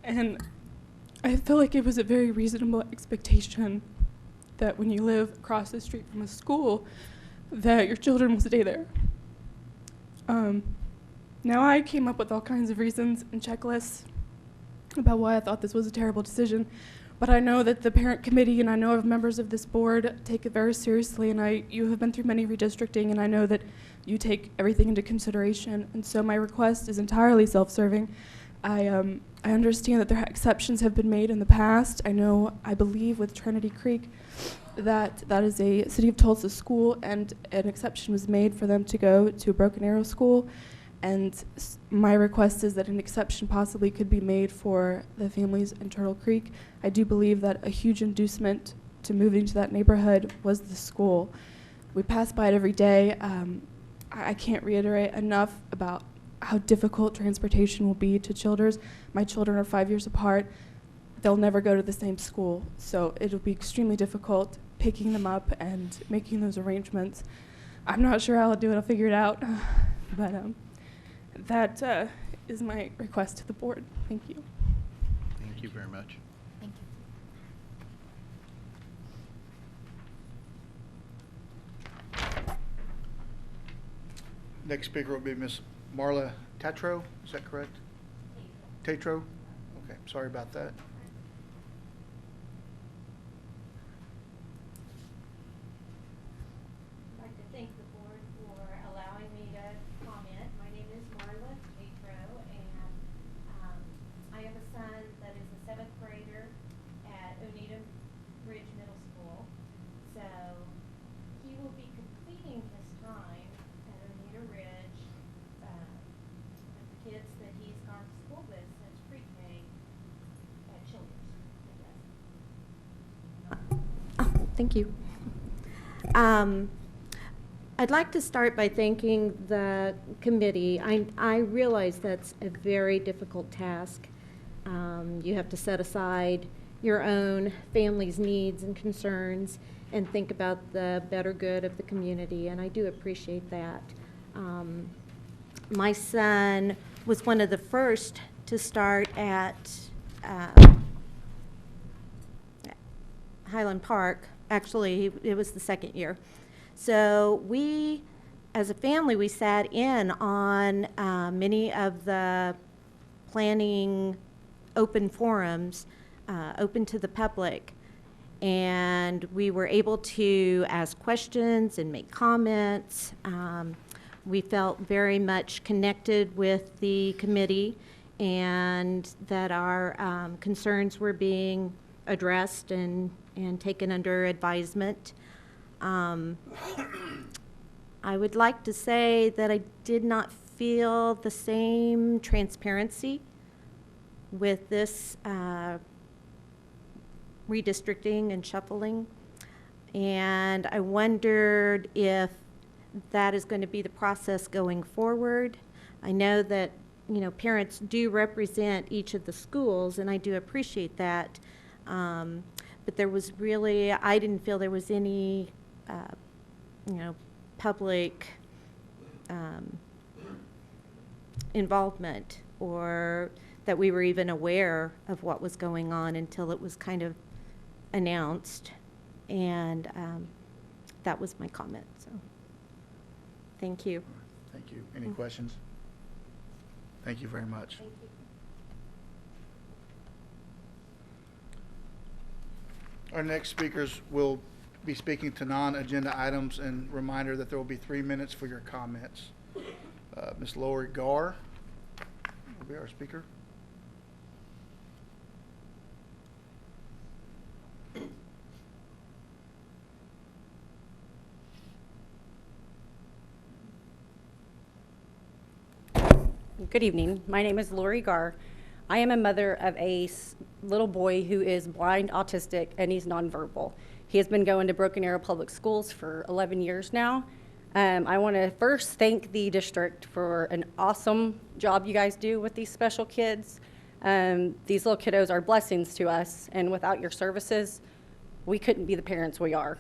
And I feel like it was a very reasonable expectation that when you live across the street from a school, that your children will stay there. Now I came up with all kinds of reasons and checklists about why I thought this was a terrible decision, but I know that the parent committee and I know of members of this board take it very seriously, and you have been through many redistricting, and I know that you take everything into consideration, and so my request is entirely self-serving. I understand that there exceptions have been made in the past. I believe with Trinity Creek that is a City of Tulsa school, and an exception was made for them to go to a Broken Arrow school. And my request is that an exception possibly could be made for the families in Turtle Creek. I do believe that a huge inducement to moving to that neighborhood was the school. We pass by it every day. I can't reiterate enough about how difficult transportation will be to children. My children are 5 years apart. They'll never go to the same school, so it'll be extremely difficult picking them up and making those arrangements. I'm not sure how I'll do it. I'll figure it out. But that is my request to the board. Thank you. Thank you very much. Thank you. Next speaker will be Ms. Marla Tatro. Is that correct? Tatro? Okay, sorry about that. I'd like to thank the board for allowing me to comment. My name is Marla Tatro, and I have a son that is a 7th grader at Oneida Ridge Middle School. So he will be completing his time at Oneida Ridge with the kids that he's gone to school with since pre-K at Children's, I guess. Thank you. I'd like to start by thanking the committee. I realize that's a very difficult task. You have to set aside your own family's needs and concerns and think about the better good of the community, and I do appreciate that. My son was one of the first to start at Highland Park. Actually, it was the second year. So we, as a family, we sat in on many of the planning open forums, open to the public, and we were able to ask questions and make comments. We felt very much connected with the committee and that our concerns were being addressed and taken under advisement. I would like to say that I did not feel the same transparency with this redistricting and shuffling. And I wondered if that is going to be the process going forward. I know that, you know, parents do represent each of the schools, and I do appreciate that. But there was really, I didn't feel there was any, you know, public involvement, or that we were even aware of what was going on until it was kind of announced. And that was my comment. So thank you. Thank you. Any questions? Thank you very much. Thank you. Our next speakers will be speaking to non-agenda items, and reminder that there will be 3 minutes for your comments. Ms. Lori Garr will be our speaker. Good evening. My name is Lori Garr. I am a mother of a little boy who is blind, autistic, and he's nonverbal. He has been going to Broken Arrow Public Schools for 11 years now. I want to first thank the district for an awesome job you guys do with these special kids. These little kiddos are blessings to us, and without your services, we couldn't be the parents we are.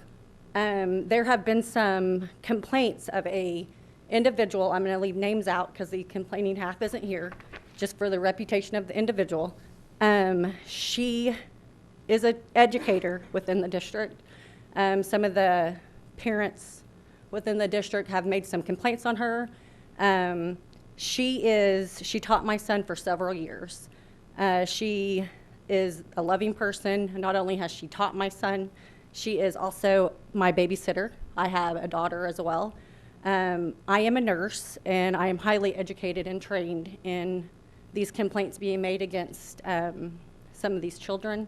There have been some complaints of a individual. I'm going to leave names out because the complaining half isn't here, just for the reputation of the individual. She is an educator within the district. Some of the parents within the district have made some complaints on her. She taught my son for several years. She is a loving person. Not only has she taught my son, she is also my babysitter. I have a daughter as well. I am a nurse, and I am highly educated and trained in these complaints being made against some of these children.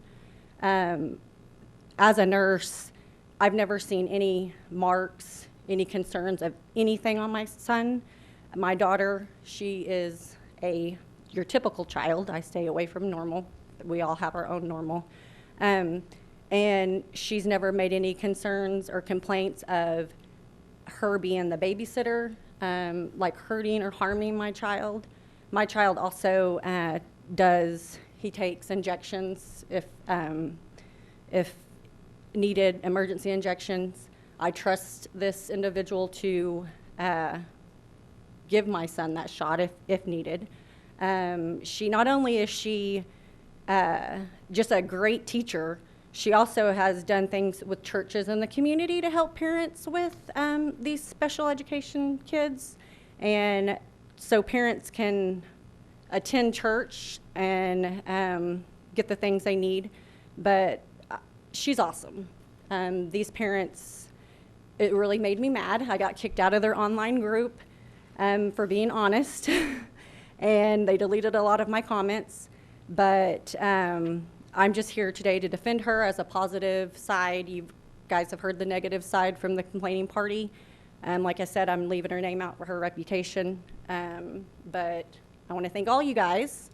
As a nurse, I've never seen any marks, any concerns of anything on my son. My daughter, she is your typical child. I stay away from normal. We all have our own normal. And she's never made any concerns or complaints of her being the babysitter, like hurting or harming my child. My child also he takes injections if needed, emergency injections. I trust this individual to give my son that shot if needed. She not only is she just a great teacher, she also has done things with churches in the community to help parents with these special education kids. And so parents can attend church and get the things they need. But she's awesome. These parents, it really made me mad. I got kicked out of their online group for being honest. And they deleted a lot of my comments. But I'm just here today to defend her as a positive side. You guys have heard the negative side from the complaining party. Like I said, I'm leaving her name out for her reputation. But I want to thank all you guys.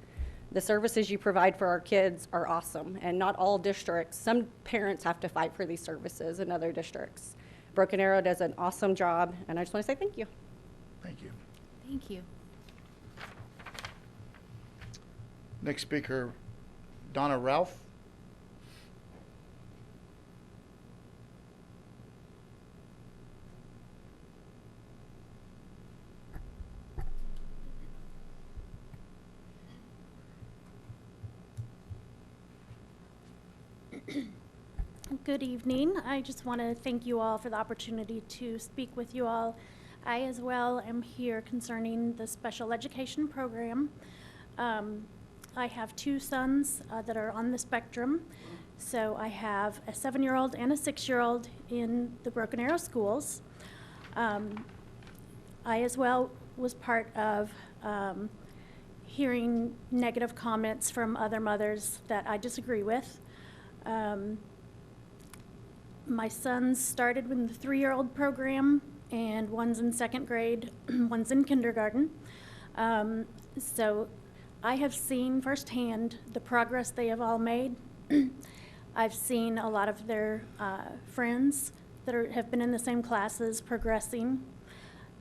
The services you provide for our kids are awesome, and not all districts. Some parents have to fight for these services in other districts. Broken Arrow does an awesome job, and I just want to say thank you. Thank you. Thank you. Next speaker, Donna Ralph. Good evening. I just want to thank you all for the opportunity to speak with you all. I as well am here concerning the special education program. I have two sons that are on the spectrum. So I have a 7-year-old and a 6-year-old in the Broken Arrow schools. I as well was part of hearing negative comments from other mothers that I disagree with. My sons started with the 3-year-old program, and one's in 2nd grade, one's in kindergarten. So I have seen firsthand the progress they have all made. I've seen a lot of their friends that have been in the same classes progressing.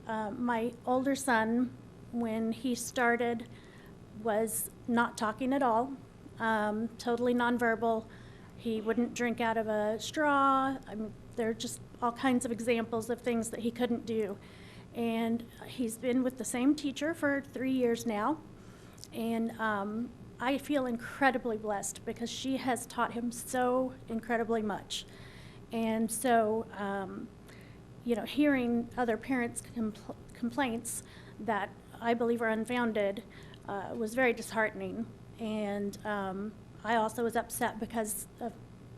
My older son, when he started, was not talking at all, totally nonverbal. He wouldn't drink out of a straw. There are just all kinds of examples of things that he couldn't do. And he's been with the same teacher for 3 years now. And I feel incredibly blessed because she has taught him so incredibly much. And so, you know, hearing other parents' complaints that I believe are unfounded was very disheartening. And I also was upset because of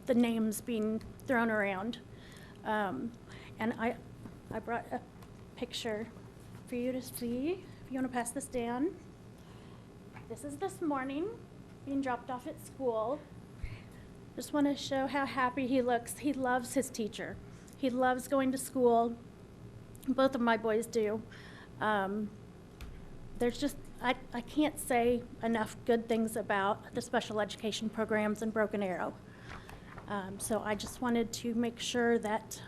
the names being thrown around. And I brought a picture for you to see, if you want to pass this down. This is this morning, being dropped off at school. Just want to show how happy he looks. He loves his teacher. He loves going to school. Both of my boys do. There's just, I can't say enough good things about the special education programs in Broken Arrow. So I just wanted to make sure that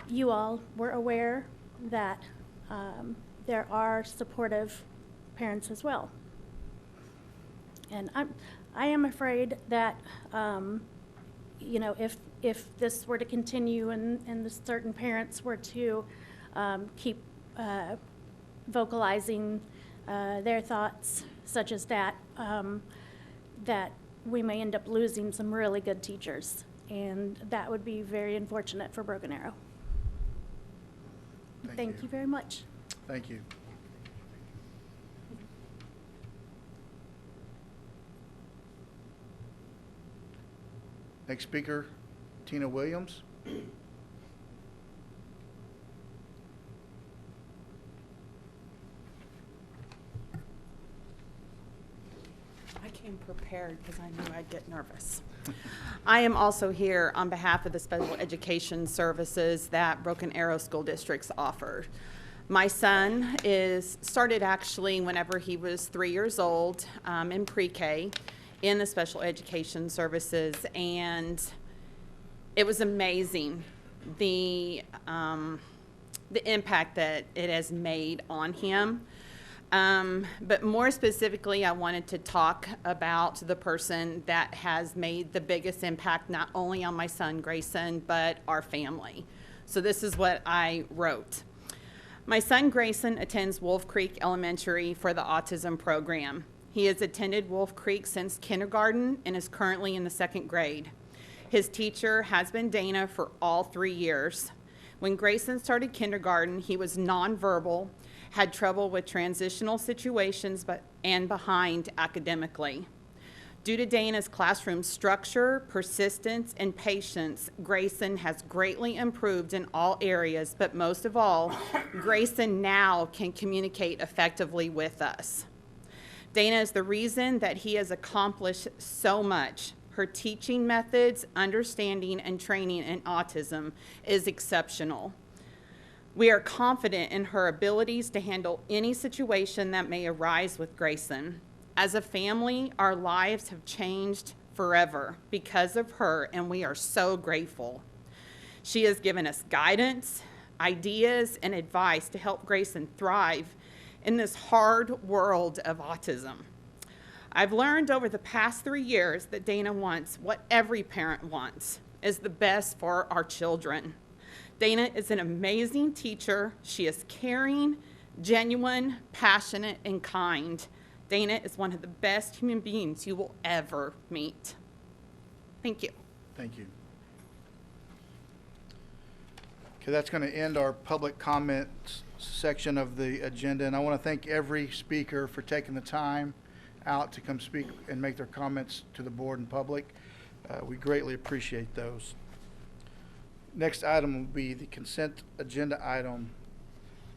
you all were aware that there are supportive parents as well. And I am afraid that, you know, if this were to continue and the certain parents were to keep vocalizing their thoughts, such as that, that we may end up losing some really good teachers. And that would be very unfortunate for Broken Arrow. Thank you very much. Thank you. Next speaker, Tina Williams. I came prepared because I knew I'd get nervous. I am also here on behalf of the special education services that Broken Arrow School Districts offer. My son started actually whenever he was 3 years old in pre-K in the special education services, and it was amazing the impact that it has made on him. But more specifically, I wanted to talk about the person that has made the biggest impact, not only on my son Grayson, but our family. So this is what I wrote. My son Grayson attends Wolf Creek Elementary for the autism program. He has attended Wolf Creek since kindergarten and is currently in the 2nd grade. His teacher has been Dana for all 3 years. When Grayson started kindergarten, he was nonverbal, had trouble with transitional situations, and behind academically. Due to Dana's classroom structure, persistence, and patience, Grayson has greatly improved in all areas, but most of all, Grayson now can communicate effectively with us. Dana is the reason that he has accomplished so much. Her teaching methods, understanding, and training in autism is exceptional. We are confident in her abilities to handle any situation that may arise with Grayson. As a family, our lives have changed forever because of her, and we are so grateful. She has given us guidance, ideas, and advice to help Grayson thrive in this hard world of autism. I've learned over the past 3 years that Dana wants what every parent wants, is the best for our children. Dana is an amazing teacher. She is caring, genuine, passionate, and kind. Dana is one of the best human beings you will ever meet. Thank you. Thank you. Okay, that's going to end our public comments section of the agenda, and I want to thank every speaker for taking the time out to come speak and make their comments to the board and public. We greatly appreciate those. Next item will be the consent agenda item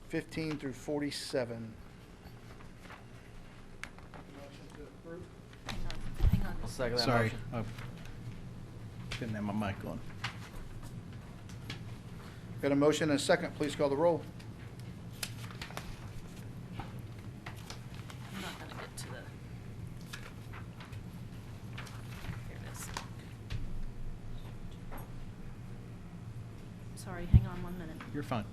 15 through 47. Hang on. I'll second that Sorry. Motion. Didn't have my mic on. Got a motion and a second. Please call the roll. I'm not going to get to the sorry, hang on 1 minute. You're fine.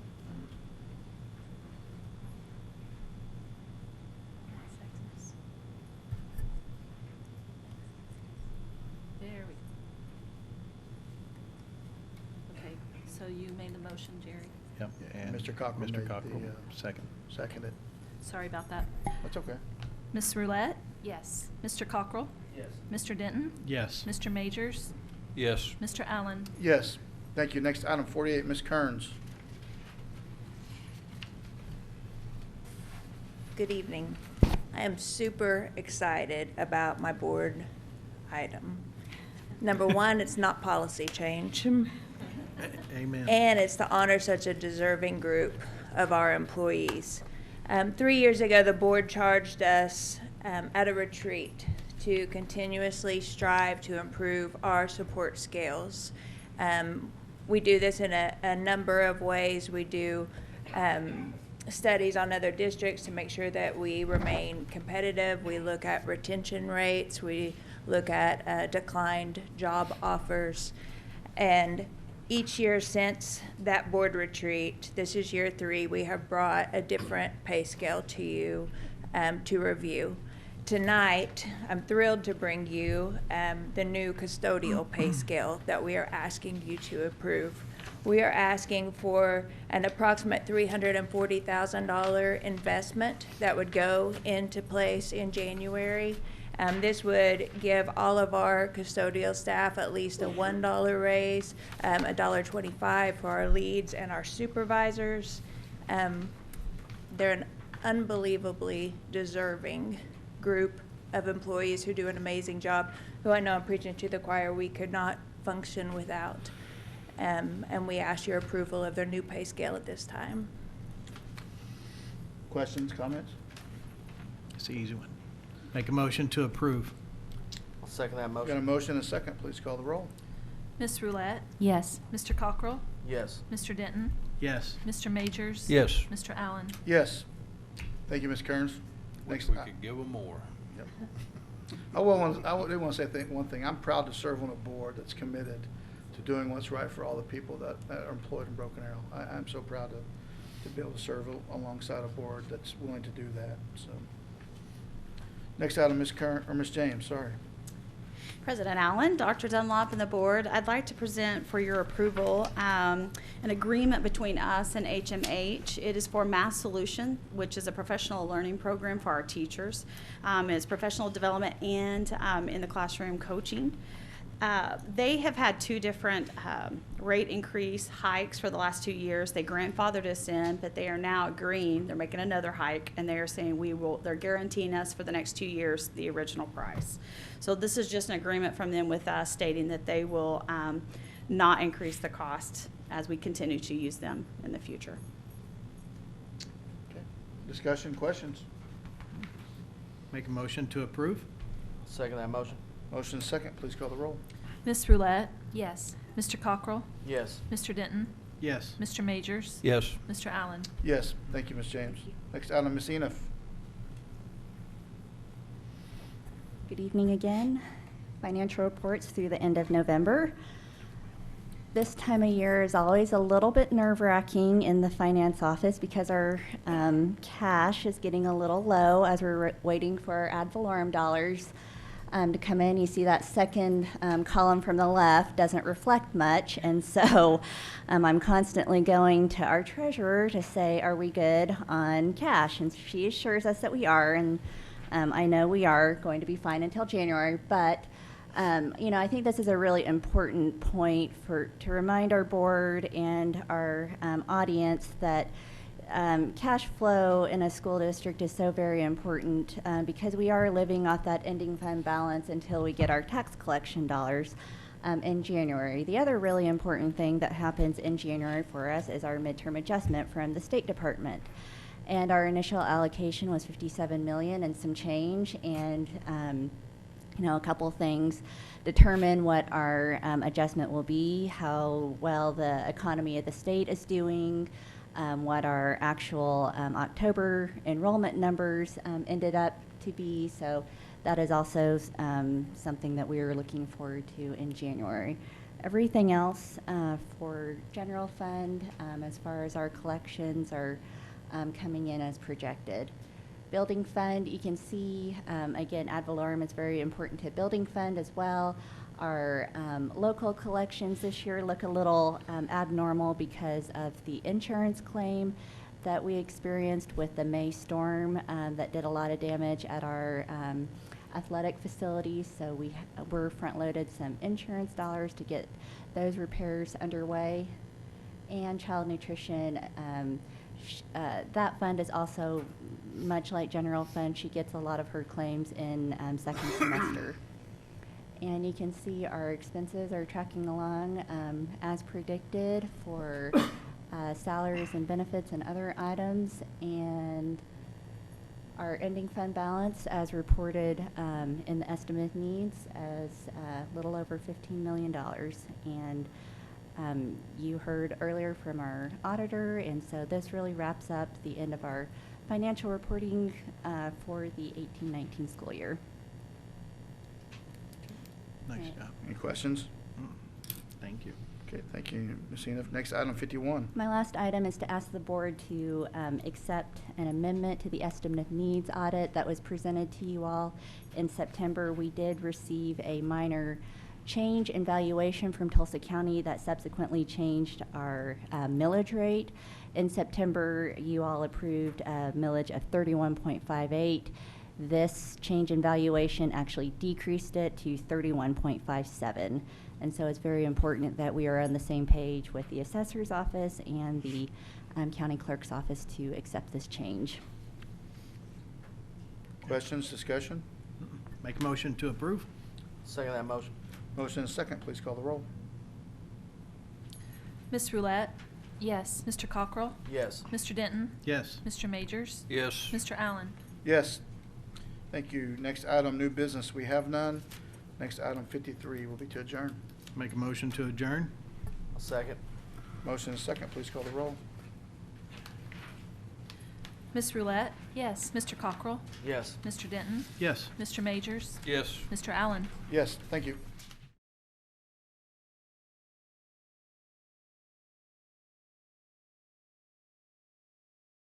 There we go. Okay, so you made the motion, Jerry. Yep. And Mr. Cockrell Mr. made Cockrell, the, second. Seconded. Sorry about that. That's okay. Ms. Roulette? Yes. Mr. Cockrell? Yes. Mr. Denton? Yes. Mr. Majors? Yes. Mr. Allen? Yes. Thank you. Next, item 48, Ms. Kearns. Good evening. I am super excited about my board item. Number one, it's not policy change. Amen. And it's to honor such a deserving group of our employees. 3 years ago, the board charged us at a retreat to continuously strive to improve our support skills. We do this in a number of ways. We do studies on other districts to make sure that we remain competitive. We look at retention rates. We look at declined job offers. And each year since that board retreat, this is year 3, we have brought a different pay scale to you to review. Tonight, I'm thrilled to bring you the new custodial pay scale that we are asking you to approve. We are asking for an approximate $340,000 investment that would go into place in January. This would give all of our custodial staff at least a $1 raise, $1.25 for our leads and our supervisors. They're an unbelievably deserving group of employees who do an amazing job, who I know I'm preaching to the choir we could not function without. And we ask your approval of their new pay scale at this time. Questions, comments? It's the easy one. Make a motion to approve. I'll second that Got a motion. motion and a second. Please call the roll. Ms. Roulette? Yes. Mr. Cockrell? Yes. Mr. Denton? Yes. Mr. Majors? Yes. Mr. Allen? Yes. Thank you, Ms. Kearns. Wish Next, we could give them more. Yep. I do want to say one thing. I'm proud to serve on a board that's committed to doing what's right for all the people that are employed in Broken Arrow. I'm so proud to be able to serve alongside a board that's willing to do that. So, next item, Ms. James. Sorry. President Allen, Dr. Dunlop, and the board, I'd like to present for your approval an agreement between us and HMH. It is for Mass Solution, which is a professional learning program for our teachers. It's professional development and in the classroom coaching. They have had 2 different rate increase hikes for the last 2 years. They grandfathered us in, but they are now agreeing. They're making another hike, and they are saying they're guaranteeing us for the next 2 years the original price. So this is just an agreement from them with us stating that they will not increase the cost as we continue to use them in the future. Okay. Discussion, questions? Make a motion to approve. Second that motion. Motion and second. Please call the roll. Ms. Roulette? Yes. Mr. Cockrell? Yes. Mr. Denton? Yes. Mr. Majors? Yes. Mr. Allen? Yes. Thank you, Ms. James. Next item, Ms. Enoff. Good evening again. Financial reports through the end of November. This time of year is always a little bit nerve-wracking in the finance office because our cash is getting a little low as we're waiting for our ad valorem dollars to come in. You see that second column from the left doesn't reflect much, and so I'm constantly going to our treasurer to say, are we good on cash? And she assures us that we are, and I know we are going to be fine until January, but you know, I think this is a really important point to remind our board and our audience that cash flow in a school district is so very important because we are living off that ending fund balance until we get our tax collection dollars in January. The other really important thing that happens in January for us is our midterm adjustment from the State Department. And our initial allocation was $57 million and some change, and you know, a couple things determine what our adjustment will be, how well the economy of the state is doing, what our actual October enrollment numbers ended up to be. So That is also something that we are looking forward to in January. Everything else for general fund, as far as our collections, are coming in as projected. Building fund, you can see, again, ad valorem is very important to building fund as well. Our local collections this year look a little abnormal because of the insurance claim that we experienced with the May storm that did a lot of damage at our athletic facilities. So we're front-loaded some insurance dollars to get those repairs underway. And child nutrition, that fund is also much like general fund. She gets a lot of her claims in second semester. And you can see our expenses are tracking along as predicted for salaries and benefits and other items. And our ending fund balance, as reported in the estimate of needs, as a little over $15 million. And you heard earlier from our auditor, and so this really wraps up the end of our financial reporting for the 18-19 school year. Nice Right. job. Any questions? Thank you. Okay, thank you, Ms. Enoff. Next, item 51. My last item is to ask the board to accept an amendment to the estimate of needs audit that was presented to you all in September. We did receive a minor change in valuation from Tulsa County that subsequently changed our millage rate. In September, you all approved a millage of 31.58. This change in valuation actually decreased it to 31.57. And so it's very important that we are on the same page with the assessor's office and the county clerk's office to accept this change. Questions, discussion? Make a motion to approve. Second that motion. Motion and second, please call the roll. Ms. Roulette, Yes. Mr. Cockrell, Yes. Mr. Denton, Yes. Mr. Majors, Yes. Mr. Allen. Yes. Thank you. Next item, new business. We have none. Next item 53 will be to adjourn. Make a motion to adjourn. I'll second. Motion and second, please call the roll. Ms. Roulette, Yes. Mr. Cockrell, Yes. Mr. Denton, Yes. Mr. Majors, Yes. Mr. Allen. Yes, thank you.